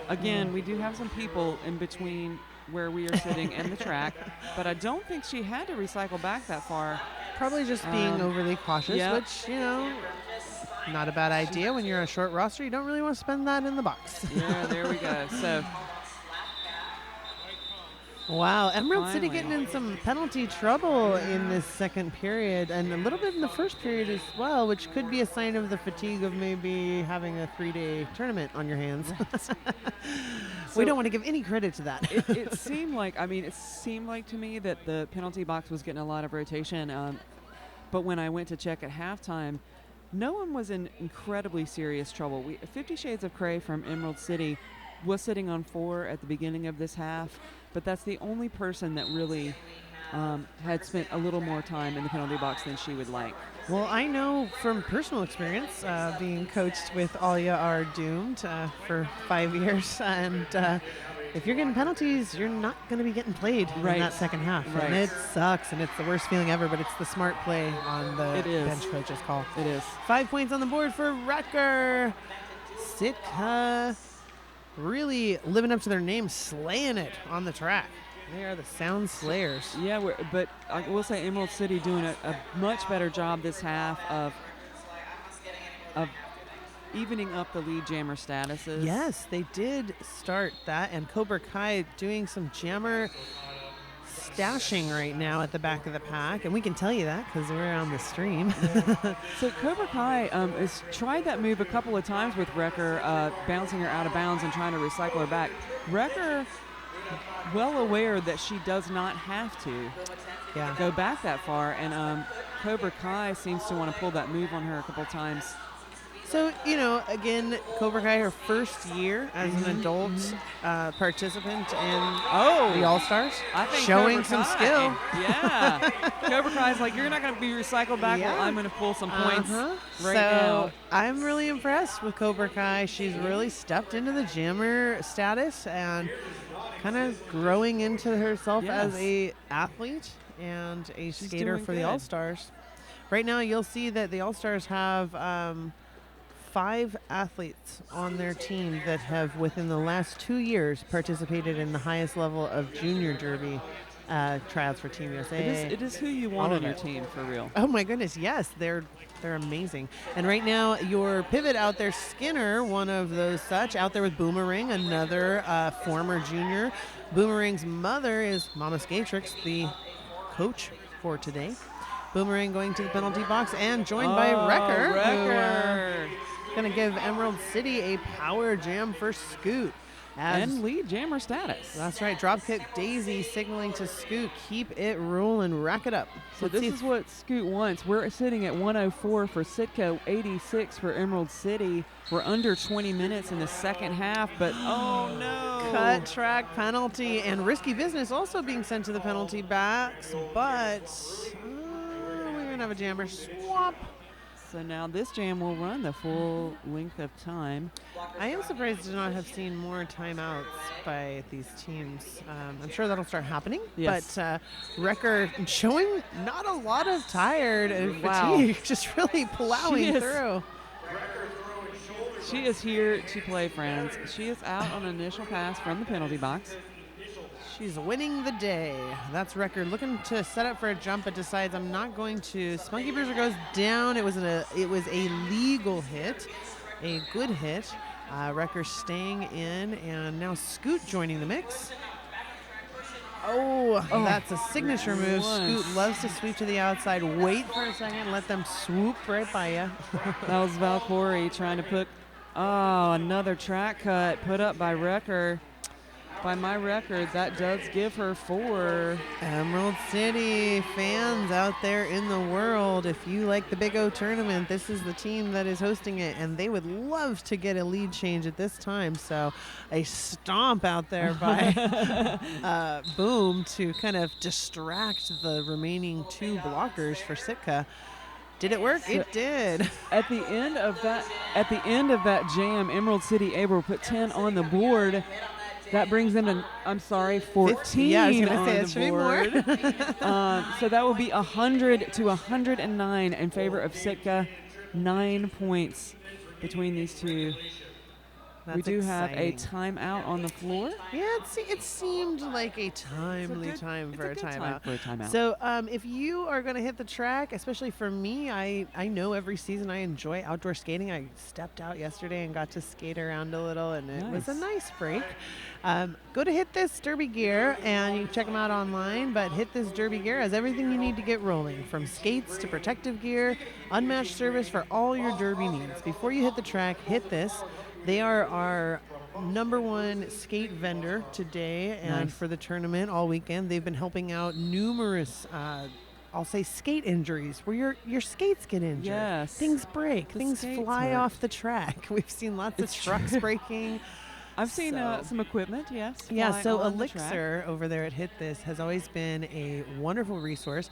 Again, we do have some people in between where we are sitting and the track, but I don't think she had to recycle back that far. Probably just being overly cautious, which, not a bad idea. When you're a short roster, you don't really want to spend that in the box. Yeah, there we go. So, wow, Emerald City getting in some penalty trouble in this second period, and a little bit in the first period as well, which could be a sign of the fatigue of maybe having a 3-day tournament on your hands. We don't want to give any credit to that. It seemed like to me that the penalty box was getting a lot of rotation, but when I went to check at halftime, no one was in incredibly serious trouble. 50 Shades of Cray from Emerald City was sitting on 4 at the beginning of this half, but that's the only person that really had spent a little more time in the penalty box than she would like. Well, I know from personal experience, being coached with Alia Are Doomed for 5 years, and if you're getting penalties, you're not going to be getting played in that second half. Right. And it sucks, and it's the worst feeling ever, but it's the smart play on the It is. bench coach's call. It is. 5 points on the board for Wrecker. Sitka really living up to their name, slaying it on the track. They are the Sound Slayers. Yeah, but I will say Emerald City doing a much better job this half of evening up the lead jammer statuses. Yes, they did start that, and Cobra Kai doing some jammer stashing right now at the back of the pack, and we can tell you that because we're on the stream. So Cobra Kai has tried that move a couple of times with Wrecker, bouncing her out of bounds and trying to recycle her back. Wrecker, well aware that she does not have to go back that far, and Cobra Kai seems to want to pull that move on her a couple of times. So, again, Cobra Kai, her first year as an adult participant in the All-Stars. I think showing Cobra some Kai, skill. Yeah. Cobra Kai's like, you're not going to be recycled back, well, I'm going to pull some points right now. I'm really impressed with Cobra Kai. She's really stepped into the jammer status and kind of growing into herself as a athlete and a skater for the All-Stars. Right now, you'll see that the All-Stars have 5 athletes on their team that have, within the last 2 years, participated in the highest level of junior derby tryouts for Team USA. It is who you want on your team, for real. Oh my goodness, yes, they're amazing. And right now, your pivot out there, Skinner, one of those such, out there with Boomerang, another former junior. Boomerang's mother is Mama Skatrix, the coach for today. Boomerang going to the penalty box and joined by Wrecker. Going to give Emerald City a power jam for Scoot. And lead jammer status. That's right. Dropkick Daisy signaling to Scoot. Keep it rolling. Rack it up. So this is what Scoot wants. We're sitting at 104 for Sitka, 86 for Emerald City. We're under 20 minutes in the second half, but oh no. Cut track penalty and risky business also being sent to the penalty box, but we're going to have a jammer swap. So now this jam will run the full length of time. I am surprised to not have seen more timeouts by these teams. I'm sure that'll start happening. Yes. But Wrecker showing not a lot of tired and fatigue, just really plowing through. She is here to play, friends. She is out on an initial pass from the penalty box. She's winning the day. That's Wrecker looking to set up for a jump, but decides I'm not going to. Spunky Bruiser goes down. It was a legal hit, a good hit. Wrecker staying in, and now Scoot joining the mix. Oh, that's a signature move. Scoot loves to sweep to the outside. Wait for a second, let them swoop right by you. That was Valkyrie trying to put. Oh, another track cut put up by Wrecker. By my record, that does give her 4. Emerald City fans out there in the world, if you like the Big O tournament, this is the team that is hosting it, and they would love to get a lead change at this time. So a stomp out there by Boom to kind of distract the remaining 2 blockers for Sitka. Did it work? It did. At the end of that jam, Emerald City able to put 10 on the board. That brings them to, 14 yeah, I was going to say, on it should the board. be more. So that will be 100 to 109 in favor of Sitka. 9 points between these two. We do have a timeout on the floor. Yeah, it seemed like a timely time for a timeout. So if you are going to hit the track, especially for me, I know every season I enjoy outdoor skating. I stepped out yesterday and got to skate around a little, and it was a nice break. Go to Hit This Derby Gear, and you can check them out online, but Hit This Derby Gear has everything you need to get rolling, from skates to protective gear, unmatched service for all your derby needs. Before you hit the track, Hit This. They are our #1 skate vendor today and for the tournament all weekend. They've been helping out numerous, I'll say, skate injuries where your skates get injured. Yes. Things break. Things fly off the track. We've seen lots of trucks breaking. I've seen some equipment, yes. Yeah, so Elixir over there at Hit This has always been a wonderful resource.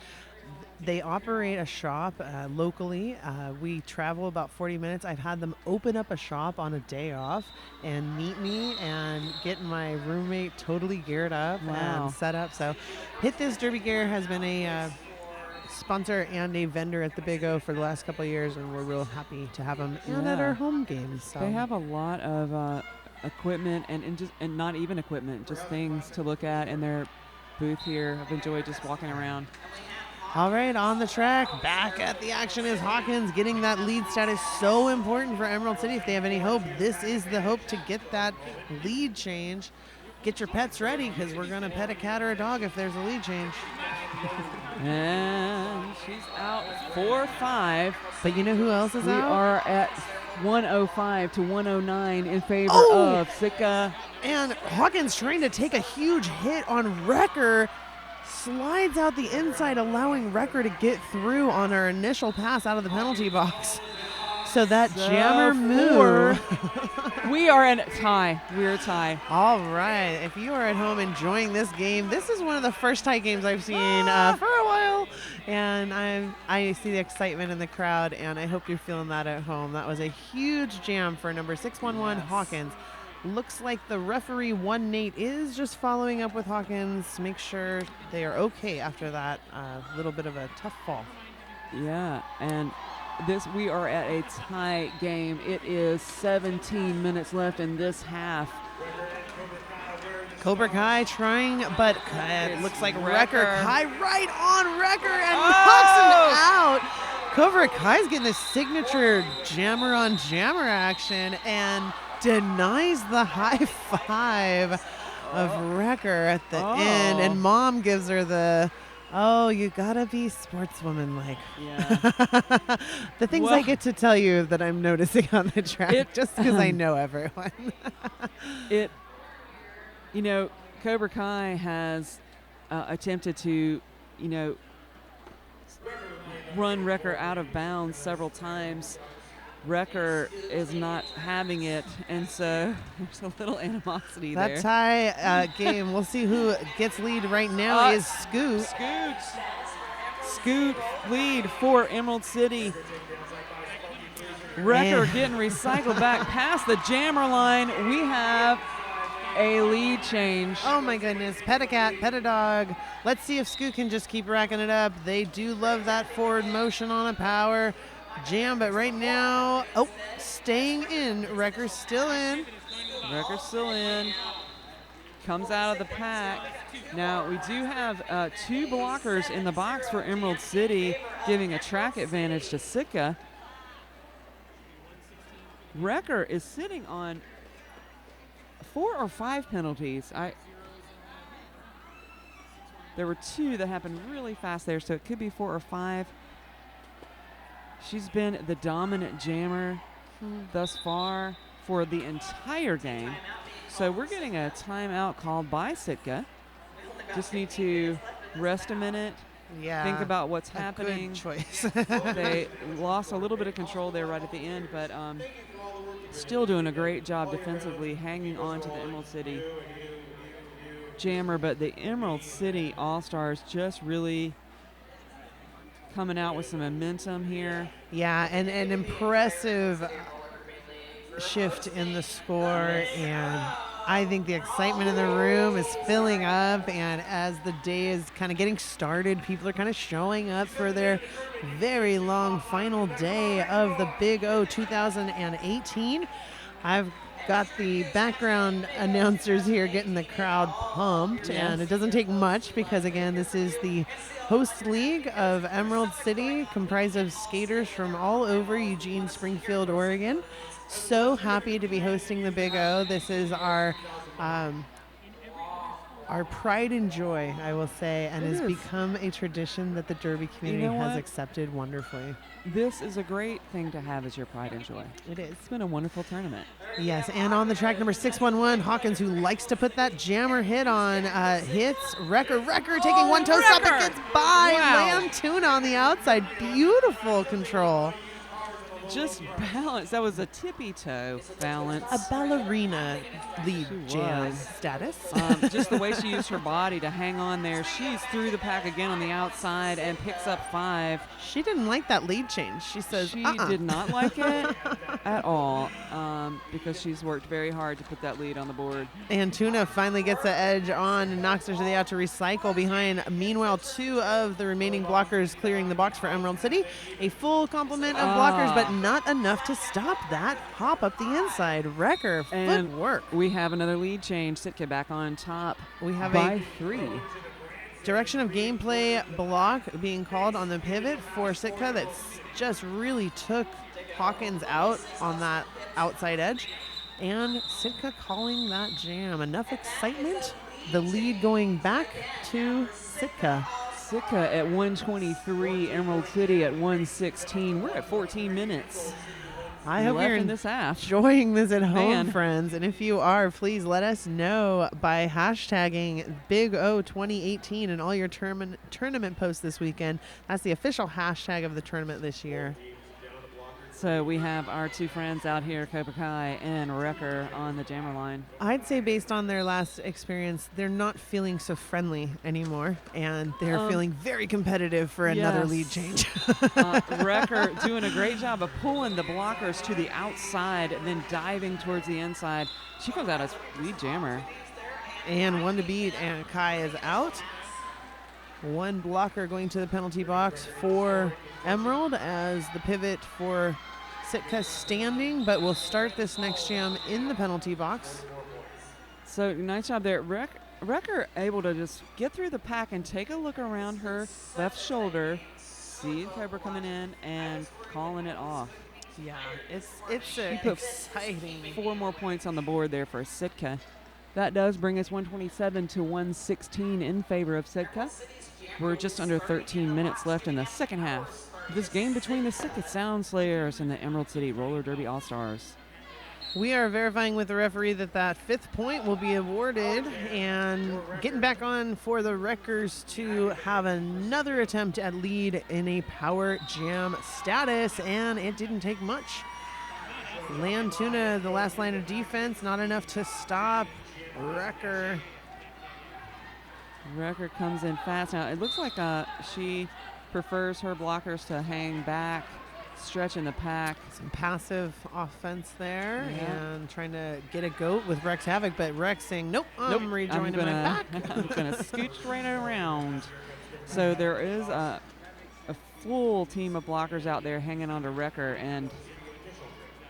They operate a shop locally. We travel about 40 minutes. I've had them open up a shop on a day off and meet me and get my roommate totally geared up and set up. So Hit This Derby Gear has been a sponsor and a vendor at the Big O for the last couple of years, and we're real happy to have them and at our home games. So. They have a lot of equipment and not even equipment, just things to look at in their booth here. I've enjoyed just walking around. All right, on the track, back at the action is Hawkins. Getting that lead status so important for Emerald City. If they have any hope, this is the hope to get that lead change. Get your pets ready, because we're going to pet a cat or a dog if there's a lead change. And she's out 4-5. But you know who else is out? We are at 105 to 109 in favor of Sitka. And Hawkins trying to take a huge hit on Wrecker. Slides out the inside, allowing Wrecker to get through on our initial pass out of the penalty box. So that jammer move. We are in tie. We're a tie. All right. If you are at home enjoying this game, this is one of the first tie games I've seen for a while. And I see the excitement in the crowd, and I hope you're feeling that at home. That was a huge jam for number 611 Hawkins. Looks like the referee, Nate, is just following up with Hawkins. Make sure they are okay after that little bit of a tough fall. Yeah, and we are at a tie game. It is 17 minutes left in this half. Cobra Kai trying, but it looks like Wrecker. Kai right on Wrecker and knocks him out. Cobra Kai's getting a signature jammer on jammer action and denies the high five of Wrecker at the end. And Mom gives her the, you gotta be sportswoman-like. Yeah. The things I get to tell you that I'm noticing on the track just because I know everyone. Cobra Kai has attempted to, run Wrecker out of bounds several times. Wrecker is not having it, and so there's a little animosity there. That tie game, we'll see who gets lead right now is Scoot. Scoot lead for Emerald City. Wrecker getting recycled back past the jammer line. We have a lead change. Oh my goodness, pet a cat, pet a dog. Let's see if Scoot can just keep racking it up. They do love that forward motion on a power jam, but right now, staying in. Wrecker's still in. Comes out of the pack. Now, we do have two blockers in the box for Emerald City, giving a track advantage to Sitka. Wrecker is sitting on 4 or 5 penalties. There were 2 that happened really fast there, so it could be 4 or 5. She's been the dominant jammer thus far for the entire game. So we're getting a timeout called by Sitka. Just need to rest a minute, think about what's happening. Good choice. They lost a little bit of control there right at the end, but still doing a great job defensively, hanging on to the Emerald City jammer. But the Emerald City All-Stars just really coming out with some momentum here. Yeah, and an impressive shift in the score, and I think the excitement in the room is filling up, and as the day is kind of getting started, people are kind of showing up for their very long final day of the Big O 2018. I've got the background announcers here getting the crowd pumped, and it doesn't take much because, again, this is the host league of Emerald City, comprised of skaters from all over Eugene, Springfield, Oregon. So happy to be hosting the Big O. This is our pride and joy, I will say, and has become a tradition that the Derby community has accepted wonderfully. This is a great thing to have as your pride and joy. It is. It's been a wonderful tournament. Yes, and on the track, number 611, Hawkins, who likes to put that jammer hit on, hits Wrecker. Wrecker taking one toe stop, it gets by. Lamb Tuna on the outside. Beautiful control. just balance. That was a tippy toe balance. A ballerina lead She jam was. status. Just the way she used her body to hang on there. She's through the pack again on the outside and picks up 5. She didn't like that lead change. She says, She did not like it at all because she's worked very hard to put that lead on the board. And Tuna finally gets the edge on and knocks her to the out to recycle behind. Meanwhile, 2 of the remaining blockers clearing the box for Emerald City. A full complement of blockers, but not enough to stop that hop up the inside. Wrecker, And footwork. we have another lead change. Sitka back on top. We have by a 3. direction of gameplay block being called on the pivot for Sitka that just really took Hawkins out on that outside edge. And Sitka calling that jam. Enough excitement. The lead going back to Sitka. Sitka at 123, Emerald City at 116. We're at 14 minutes. I hope left you're in this half. enjoying this at home, Man. friends. And if you are, please let us know by hashtagging Big O 2018 in all your tournament posts this weekend. That's the official hashtag of the tournament this year. So we have our 2 friends out here, Cobra Kai and Wrecker, on the jammer line. I'd say based on their last experience, they're not feeling so friendly anymore, and they're feeling very competitive for another yes. lead change. Wrecker doing a great job of pulling the blockers to the outside and then diving towards the inside. She comes out as lead jammer. And 1 to beat, and Kai is out. 1 blocker going to the penalty box for Emerald as the pivot for Sitka standing, but we'll start this next jam in the penalty box. So nice job there. Wrecker able to just get through the pack and take a look around her left shoulder, see Cobra coming in and calling it off. Yeah, it's exciting. 4 more points on the board there for Sitka. That does bring us 127 to 116 in favor of Sitka. We're just under 13 minutes left in the second half. This game between the Sitka Sound Slayers and the Emerald City Roller Derby All-Stars. We are verifying with the referee that 5th point will be awarded, and getting back on for the Wreckers to have another attempt at lead in a power jam status, and it didn't take much. Land Tuna, the last line of defense, not enough to stop Wrecker. Wrecker comes in fast. Now, it looks like she prefers her blockers to hang back, stretching the pack. Some passive offense there, Yeah. and trying to get a goat with Rex Havoc, but Rex saying, nope, I'm rejoining my back. I'm going to scooch right around. So there is a full team of blockers out there hanging on to Wrecker, and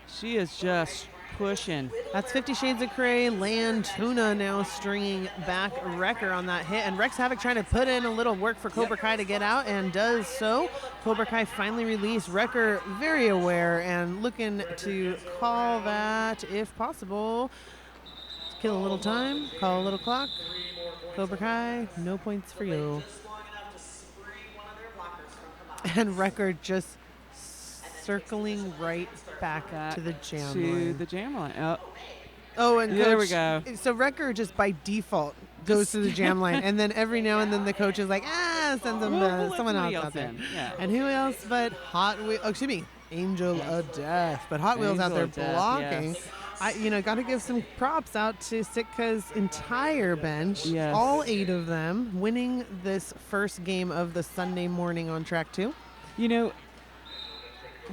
she is just pushing. That's 50 Shades of Grey. Land Tuna now stringing back Wrecker on that hit. And Rex Havoc trying to put in a little work for Cobra Kai to get out, and does so. Cobra Kai finally released. Wrecker very aware and looking to call that if possible. Kill a little time, call a little clock. Cobra Kai, no points for you. And Wrecker just circling right back to the jam line. The jam line. Oh, and there we coach, go. So Wrecker just by default goes to the jam line, and then every now and then the coach is like, sends them We'll let someone else somebody out there. in. Yeah. And who else but Angel of Death. But Hot Wheels out Angel there of Death, blocking. yes. Got to give some props out to Sitka's entire bench. Yes. All 8 of them winning this first game of the Sunday morning on track 2.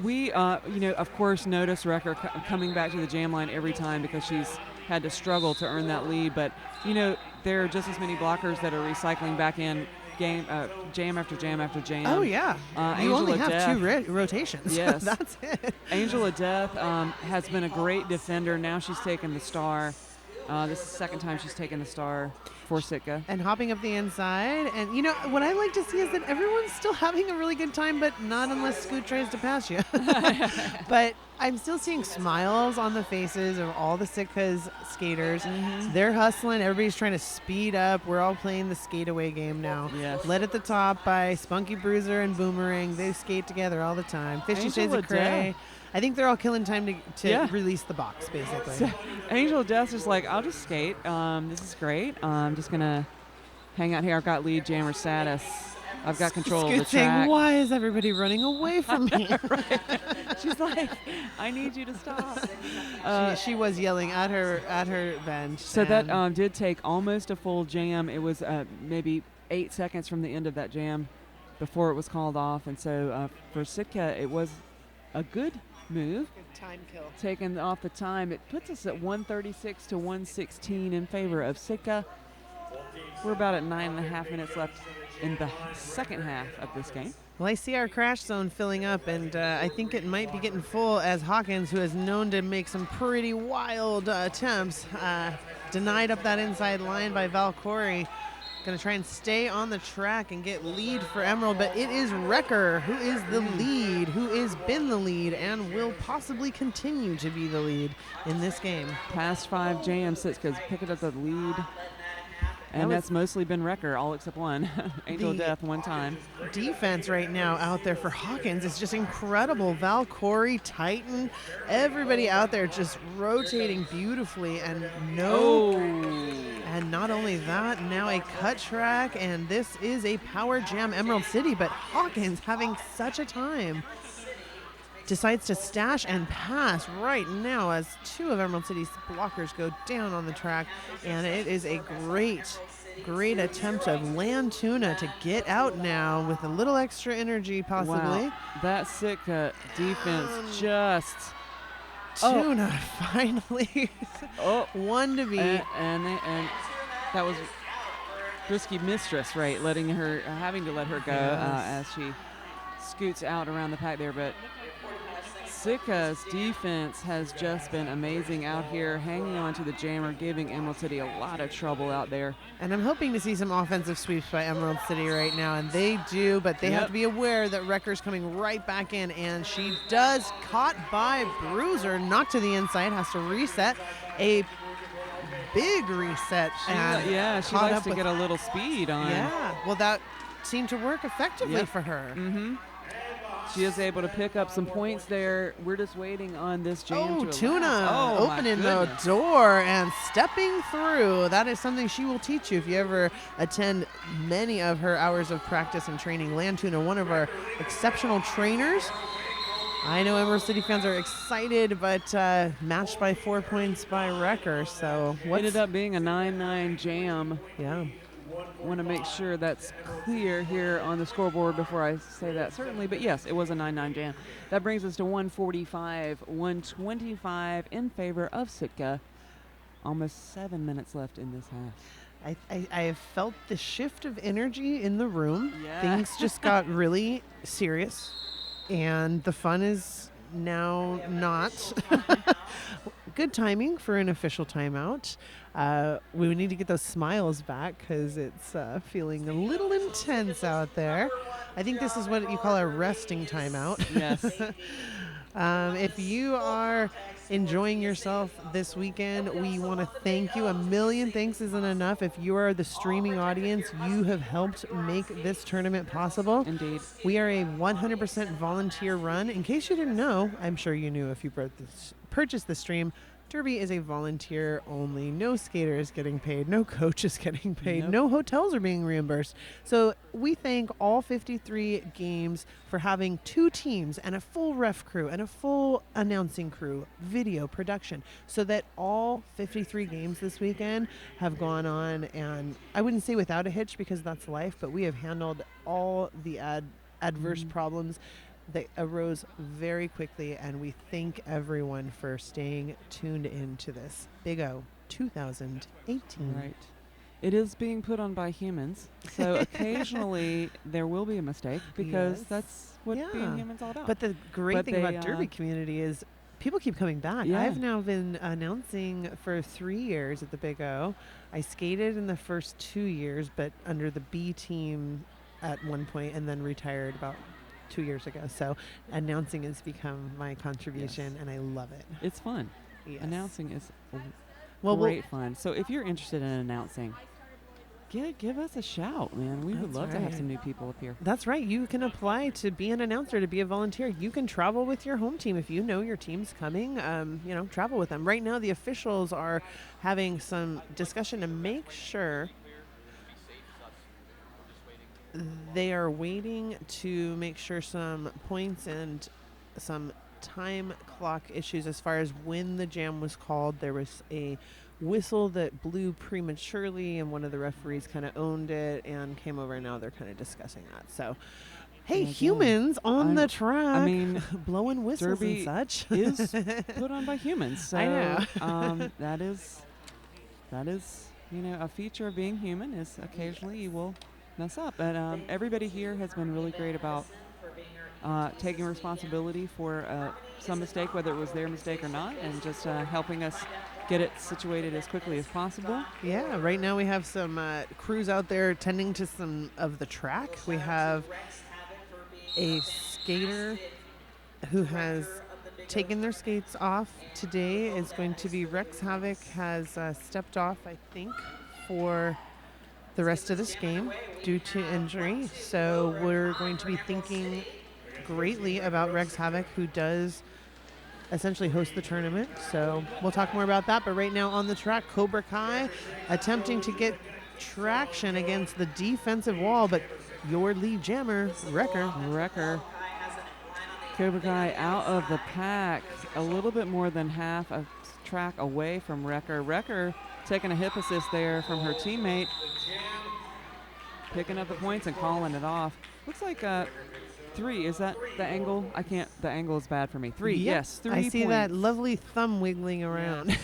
We, of course, notice Wrecker coming back to the jam line every time because she's had to struggle to earn that lead. But, there are just as many blockers that are recycling back in jam after jam after jam. Oh, yeah. You Angel only of have Death. 2 rotations. Yes. That's it. Angel of Death has been a great defender. Now she's taken the star. This is the second time she's taken the star for Sitka. And hopping up the inside. And, what I like to see is that everyone's still having a really good time, but not unless Scoot tries to pass you. But I'm still seeing smiles on the faces of all the Sitka's skaters. Mm-hmm. They're hustling. Everybody's trying to speed up. We're all playing the skate away game now. Yes. Led at the top by Spunky Bruiser and Boomerang. They skate together all the time. 50 Shades of Grey. I think they're all killing time to release the box, basically. So, Angel of Death is like, I'll just skate. This is great. I'm just going to hang out here. I've got lead jammer status. I've got control of the Scoot saying, track. why is everybody running away from me? She's like, I need you to stop. She was yelling at her bench. So that did take almost a full jam. It was maybe 8 seconds from the end of that jam before it was called off. And so for Sitka, it was a good move. Good time kill. Taken off the time. It puts us at 136 to 116 in favor of Sitka. We're about at 9.5 minutes left in the second half of this game. Well, I see our crash zone filling up, and I think it might be getting full as Hawkins, who is known to make some pretty wild attempts, denied up that inside line by Valcouri. Going to try and stay on the track and get lead for Emerald, but it is Wrecker who is the lead, who has been the lead, and will possibly continue to be the lead in this game. Past 5 jams, Sitka's picking up the lead. And that's mostly been Wrecker, all except one. Angel of Death one time. Defense right now out there for Hawkins is just incredible. Valcouri, Titan, everybody out there just rotating beautifully. And and not only that, now a cut track, and this is a power jam Emerald City, but Hawkins having such a time. Decides to stash and pass right now as 2 of Emerald City's blockers go down on the track, and it is a great attempt of Land Tuna to get out now with a little extra energy possibly. Wow. That Sitka defense just... Tuna finally one to beat. And that was risky mistress, right? Having to let her go as she scoots out around the pack there, but Sitka's defense has just been amazing out here, hanging on to the jammer, giving Emerald City a lot of trouble out there. And I'm hoping to see some offensive sweeps by Emerald City right now, and they do, but they have to be aware that Wrecker's coming right back in, and she does, caught by Bruiser, knocked to the inside, has to reset, a big reset. She likes to get a little speed on. Yeah, well, that seemed to work effectively for her. Mm-hmm. She is able to pick up some points there. We're just waiting on this jam to Tuna opening the door and stepping through. That is something she will teach you if you ever attend many of her hours of practice and training. Land Tuna, one of our exceptional trainers. I know Emerald City fans are excited, but matched by 4 points by Wrecker. So ended up being a 9-9 jam. Yeah. Want to make sure that's clear here on the scoreboard before I say that, certainly. But yes, it was a 9-9 jam. That brings us to 145, 125 in favor of Sitka. Almost 7 minutes left in this half. I have felt the shift of energy in the room. Yeah. Things just got really serious, and the fun is now not. Good timing for an official timeout. We need to get those smiles back because it's feeling a little intense out there. I think this is what you call a resting timeout. Yes. If you are enjoying yourself this weekend, we want to thank you. A million thanks isn't enough. If you are the streaming audience, you have helped make this tournament possible. Indeed. We are a 100% volunteer run. In case you didn't know, I'm sure you knew if you purchased the stream, Derby is a volunteer only. No skater is getting paid. No coach is getting paid. Nope. No hotels are being reimbursed. So we thank all 53 games for having 2 teams and a full ref crew and a full announcing crew, video production, so that all 53 games this weekend have gone on. And I wouldn't say without a hitch because that's life, but we have handled all the adverse problems that arose very quickly, and we thank everyone for staying tuned into this Big O 2018. Right. It is being put on by humans, so occasionally there will be a mistake because that's what being human's all about. But the great thing about Derby community is people keep coming back. Yeah. I've now been announcing for 3 years at the Big O. I skated in the first 2 years, but under the B team at one point, and then retired about 2 years ago. So announcing has become my contribution, and I love it. It's fun. Yes. Announcing is Well, great fun. So if you're interested in announcing, give us a shout, man. We would love to have some new people up here. That's right. You can apply to be an announcer, to be a volunteer. You can travel with your home team. If you know your team's coming, travel with them. Right now, the officials are having some discussion to make sure They are waiting to make sure some points and some time clock issues as far as when the jam was called. There was a whistle that blew prematurely, and one of the referees kind of owned it and came over, and now they're kind of discussing that. So, hey, Again, humans on the track, I mean, blowing whistles Derby and such. is put on by humans. So I know. that is, a feature of being human is occasionally you will mess up. But everybody here has been really great about taking responsibility for some mistake, whether it was their mistake or not, and just helping us get it situated as quickly as possible. Yeah, right now we have some crews out there tending to some of the track. We have a skater who has taken their skates off. Today is going to be Rex Havoc has stepped off, I think, for the rest of this game due to injury. So we're going to be thinking greatly about Rex Havoc, who does essentially host the tournament. So we'll talk more about that. But right now on the track, Cobra Kai attempting to get traction against the defensive wall, but your lead jammer, Wrecker. Cobra Kai out of the pack, a little bit more than half a track away from Wrecker. Wrecker taking a hip assist there from her teammate, picking up the points and calling it off. Looks like 3. Is that the angle? The angle is bad for me. 3, Yep. yes, 3 I see points. that lovely thumb wiggling around.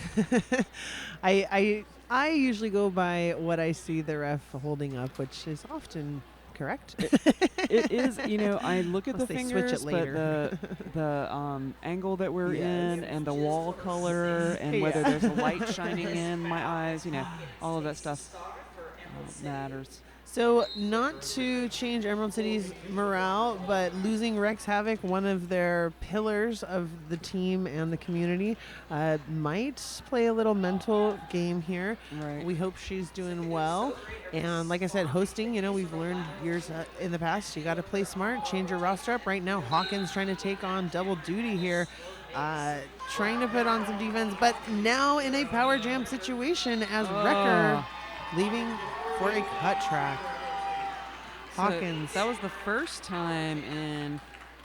I usually go by what I see the ref holding up, which is often correct. It is, I look at Unless the they switch fingers, it later. but the angle that we're Yes. in and the wall color and whether Yeah. there's a light shining in my eyes, all of that stuff matters. So not to change Emerald City's morale, but losing Rex Havoc, one of their pillars of the team and the community, might play a little mental game here. Right. We hope she's doing well. And like I said, hosting, we've learned years in the past, you got to play smart, change your roster up. Right now, Hawkins trying to take on double duty here, trying to put on some defense, but now in a power jam situation as Wrecker leaving for a cut track. Hawkins. So that was the first time in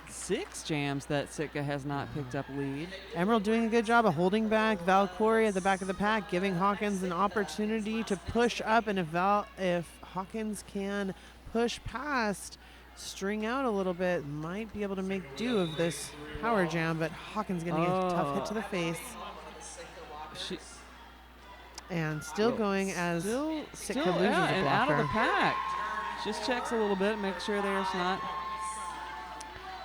6 jams that Sitka has not picked up lead. Emerald doing a good job of holding back. Valkyrie at the back of the pack, giving Hawkins an opportunity to push up. And if Hawkins can push past, string out a little bit, might be able to make do of this power jam. But Hawkins getting a tough hit to the face. And still going as Sitka loses a blocker. And out of the pack. Just checks a little bit, make sure there's not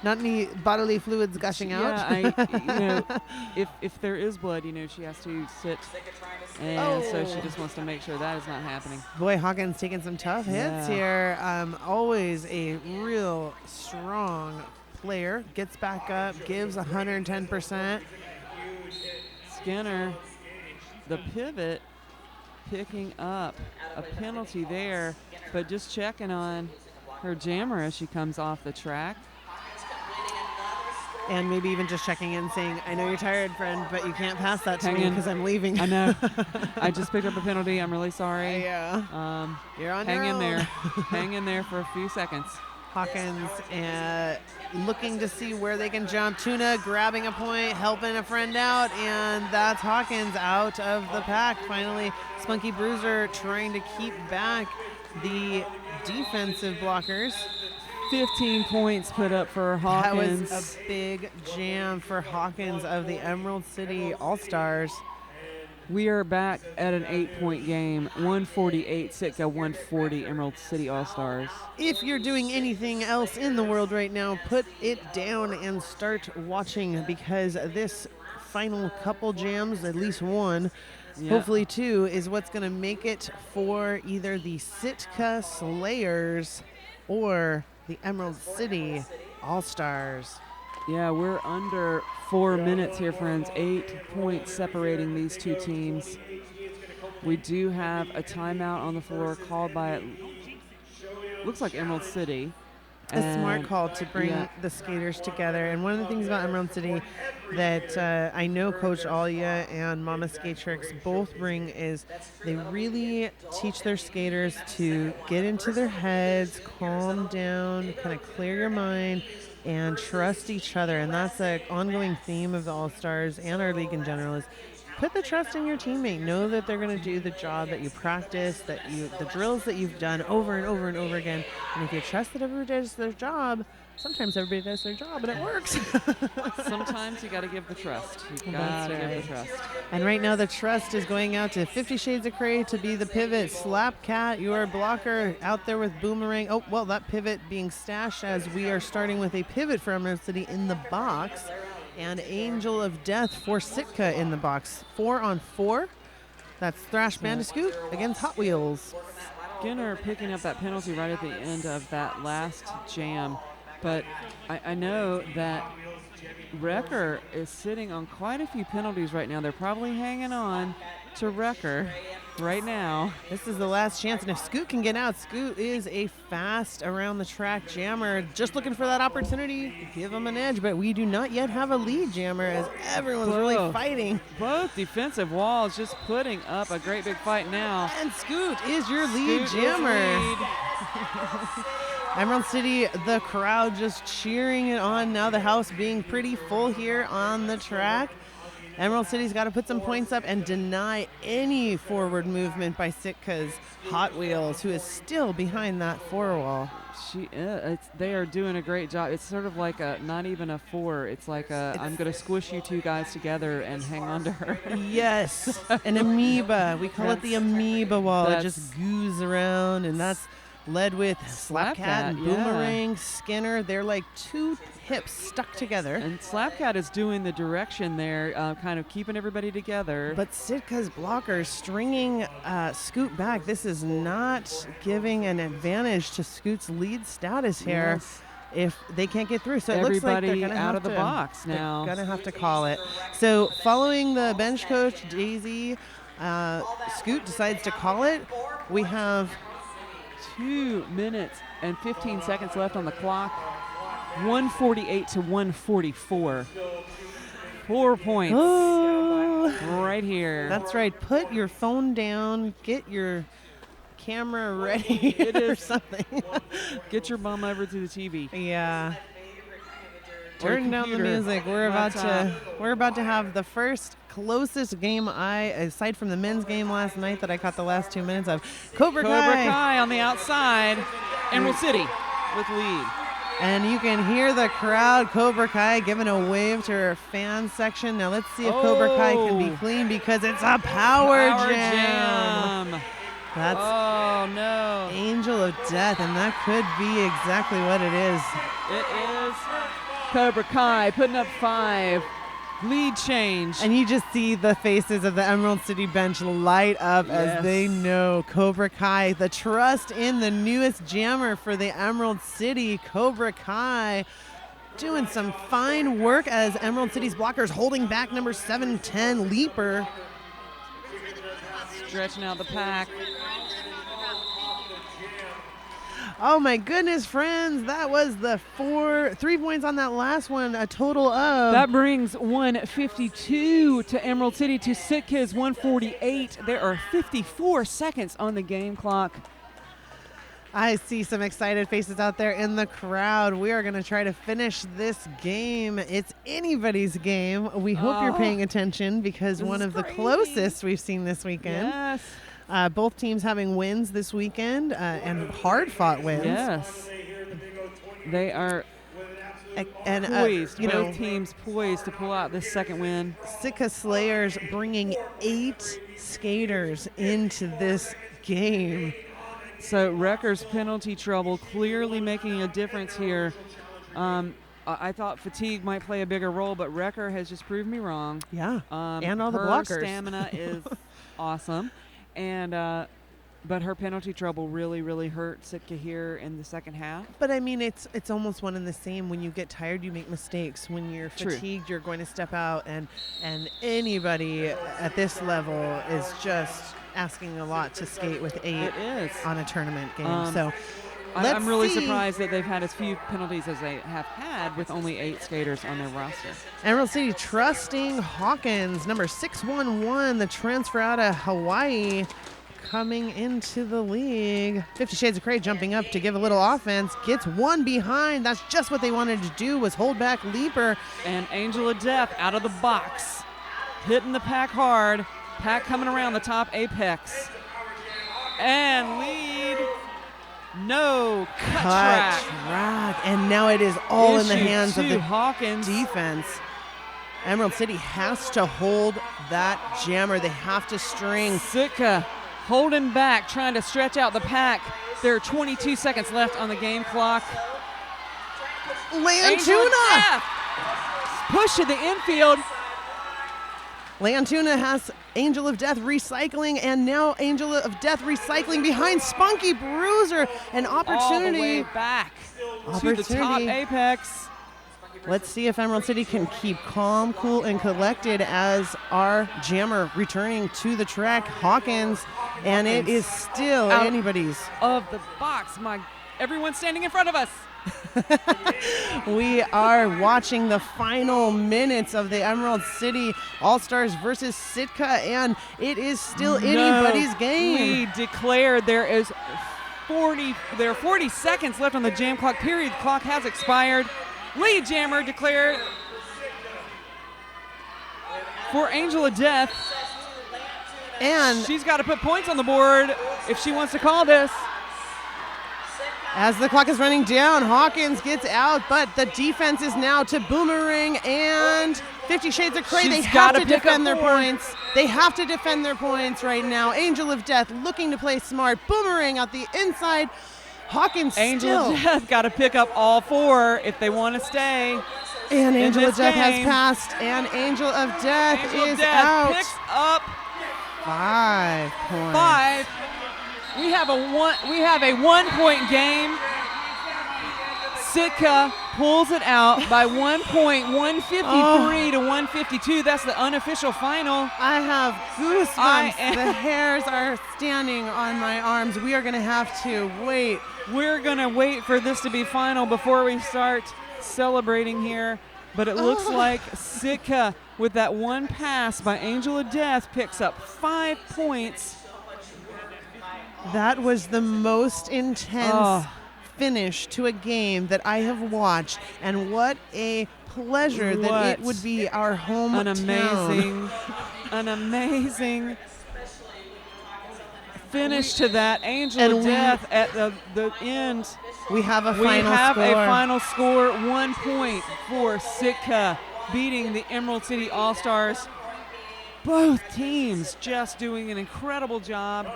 any bodily fluids gushing out. Yeah, if there is blood, she has to sit, and so she just wants to make sure that is not happening. Boy, Hawkins taking some tough hits here. Always a real strong player. Gets back up, gives 110%. Skinner, the pivot, picking up a penalty there, but just checking on her jammer as she comes off the track. And maybe even just checking in saying, I know you're tired, friend, but you can't pass that to me because I'm leaving. I know. I just picked up a penalty. I'm really sorry. Yeah. You're on hang your in own. there. Hang in there for a few seconds. Hawkins looking to see where they can jump. Tuna grabbing a point, helping a friend out, and that's Hawkins out of the pack. Finally, Spunky Bruiser trying to keep back the defensive blockers. 15 points put up for Hawkins. That was a big jam for Hawkins of the Emerald City All-Stars. We are back at an 8-point game. 148 Sitka, 140 Emerald City All-Stars. If you're doing anything else in the world right now, put it down and start watching, because this final couple jams, at least one, hopefully 2, is what's going to make it for either the Sitka Slayers or the Emerald City All-Stars. Yeah, we're under 4 minutes here, friends. 8 points separating these two teams. We do have a timeout on the floor called by, looks like Emerald City. A smart call to bring the skaters together. And one of the things about Emerald City that I know Coach Alia and Mama Skatrix both bring is they really teach their skaters to get into their heads, calm down, kind of clear your mind, and trust each other. And that's an ongoing theme of the All-Stars and our league in general is put the trust in your teammate. Know that they're going to do the job that you practice, the drills that you've done over and over and over again. And if you trust that everybody does their job, sometimes everybody does their job and it works. Sometimes you got to give the trust. You got to give the trust. And right now the trust is going out to 50 Shades of Grey to be the pivot. Slapcat, your blocker, out there with Boomerang. Oh, well, that pivot being stashed as we are starting with a pivot for Emerald City in the box. And Angel of Death for Sitka in the box. 4-on-4. That's Thrash Bandicoot against Hot Wheels. Skinner picking up that penalty right at the end of that last jam. But I know that Wrecker is sitting on quite a few penalties right now. They're probably hanging on to Wrecker right now. This is the last chance, and if Scoot can get out, Scoot is a fast around-the-track jammer. Just looking for that opportunity, give him an edge, but we do not yet have a lead jammer as everyone's really fighting. Both defensive walls just putting up a great big fight now. And Scoot is your lead jammer. Emerald City, the crowd just cheering it on. Now the house being pretty full here on the track. Emerald City's got to put some points up and deny any forward movement by Sitka's Hot Wheels, who is still behind that four wall. They are doing a great job. It's sort of like not even a four. It's like I'm going to squish you two guys together and hang on to her. Yes, an amoeba. We call it the amoeba wall. It just goos around, and that's led with Slapcat and Boomerang, Skinner. They're like two hips stuck together. And Slapcat is doing the direction there, kind of keeping everybody together. But Sitka's blockers stringing Scoot back. This is not giving an advantage to Scoot's lead status here. Yes. If they can't get through. So everybody it looks like they're going to out of the box now. They're going to have to call it. So following the bench coach, Daisy, Scoot decides to call it. We have 2 minutes and 15 seconds left on the clock. 148 to 144. 4 points right here. That's right. Put your phone down. Get your camera ready or something. Get your bum over to the TV. Yeah. Turn down the music. We're about to have the first closest game aside from the men's game last night that I caught the last 2 minutes of. Cobra Kai on the outside. Emerald City with lead. And you can hear the crowd, Cobra Kai giving a wave to her fan section. Now let's see if Cobra Kai can be clean because it's a power jam. That's no. Angel of Death, and that could be exactly what it is. It is Cobra Kai putting up 5. Lead change. And you just see the faces of the Emerald City bench light up as they know Cobra Kai, the trust in the newest jammer for the Emerald City, Cobra Kai, doing some fine work as Emerald City's blockers holding back number 710, Leaper. Stretching out the pack. Oh my goodness, friends, that was the 3 points on that last one, a total of... That brings 152 to Emerald City to Sitka's 148. There are 54 seconds on the game clock. I see some excited faces out there in the crowd. We are going to try to finish this game. It's anybody's game. We hope you're paying attention because one of the closest we've seen this weekend. Yes. Both teams having wins this weekend and hard-fought wins. Yes. They are poised. Both teams poised to pull out this second win. Sitka Slayers bringing 8 skaters into this game. So Wrecker's penalty trouble clearly making a difference here. I thought fatigue might play a bigger role, but Wrecker has just proved me wrong. Yeah, and all the her blockers. Stamina is awesome. And but her penalty trouble really hurt Sitka here in the second half. But I mean, it's almost one and the same. When you get tired, you make mistakes. When you're fatigued, you're going to step out, and anybody at this level is just asking a lot to skate with 8 on a tournament game. So I'm really surprised that they've had as few penalties as they have had with only 8 skaters on their roster. Emerald City trusting Hawkins, number 611, the transfer out of Hawaii, coming into the league. 50 Shades of Grey jumping up to give a little offense. Gets one behind. That's just what they wanted to do, was hold back Leaper. And Angel of Death out of the box. Hitting the pack hard. Pack coming around the top apex. And lead. No. Cut track. And now it is all in the hands of the Hawkins defense. Emerald City has to hold that jammer. They have to string. Sitka holding back, trying to stretch out the pack. There are 22 seconds left on the game clock. Lantuna! Push to the infield. Lantuna has Angel of Death recycling, and now Angel of Death recycling behind Spunky Bruiser. An opportunity. All the way back to the top apex. Let's see if Emerald City can keep calm, cool, and collected as our jammer returning to the track. Hawkins, and it is still anybody's. Of the box, everyone's standing in front of us. We are watching the final minutes of the Emerald City All-Stars versus Sitka, and it is still anybody's game. We declared there are 40 seconds left on the jam clock. Period. The clock has expired. Lead jammer declared for Angel of Death. And she's got to put points on the board if she wants to call this. As the clock is running down, Hawkins gets out, but the defense is now to Boomerang and 50 Shades of Grey. They have to defend their points. They have to defend their points right now. Angel of Death looking to play smart. Boomerang out the inside. Hawkins Angel of Death got to pick up all 4 if they want to stay. And Angel of Death has passed, and Angel of Death is out. Picks up 5 points. 5. We have a 1-point game. Sitka pulls it out by 1 point, 153 to 152. That's the unofficial final. I have goosebumps. The hairs are standing on my arms. We are going to have to wait. We're going to wait for this to be final before we start celebrating here. But it looks like Sitka, with that one pass by Angel of Death, picks up 5 points. That was the most intense finish to a game that I have watched, and what a pleasure that it would be our hometown. An amazing finish to that. Angel of Death at the end. We have a final score. 1 point for Sitka, beating the Emerald City All-Stars. Both teams just doing an incredible job.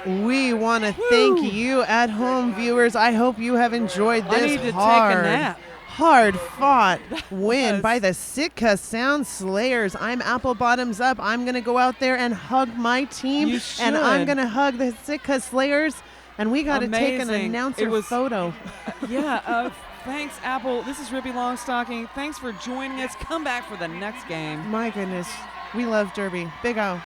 We want to thank you at home, viewers. I hope you have enjoyed this I need to take a nap. Hard-fought win by the Sitka Sound Slayers. I'm Apple Bottoms Up. I'm going to go out there and hug my team, and I'm going to hug the Sitka Slayers, and we got to take an announcer photo. Thanks, Apple. This is Rippy Longstocking. Thanks for joining us. Come back for the next game. My goodness. We love Derby. Big O.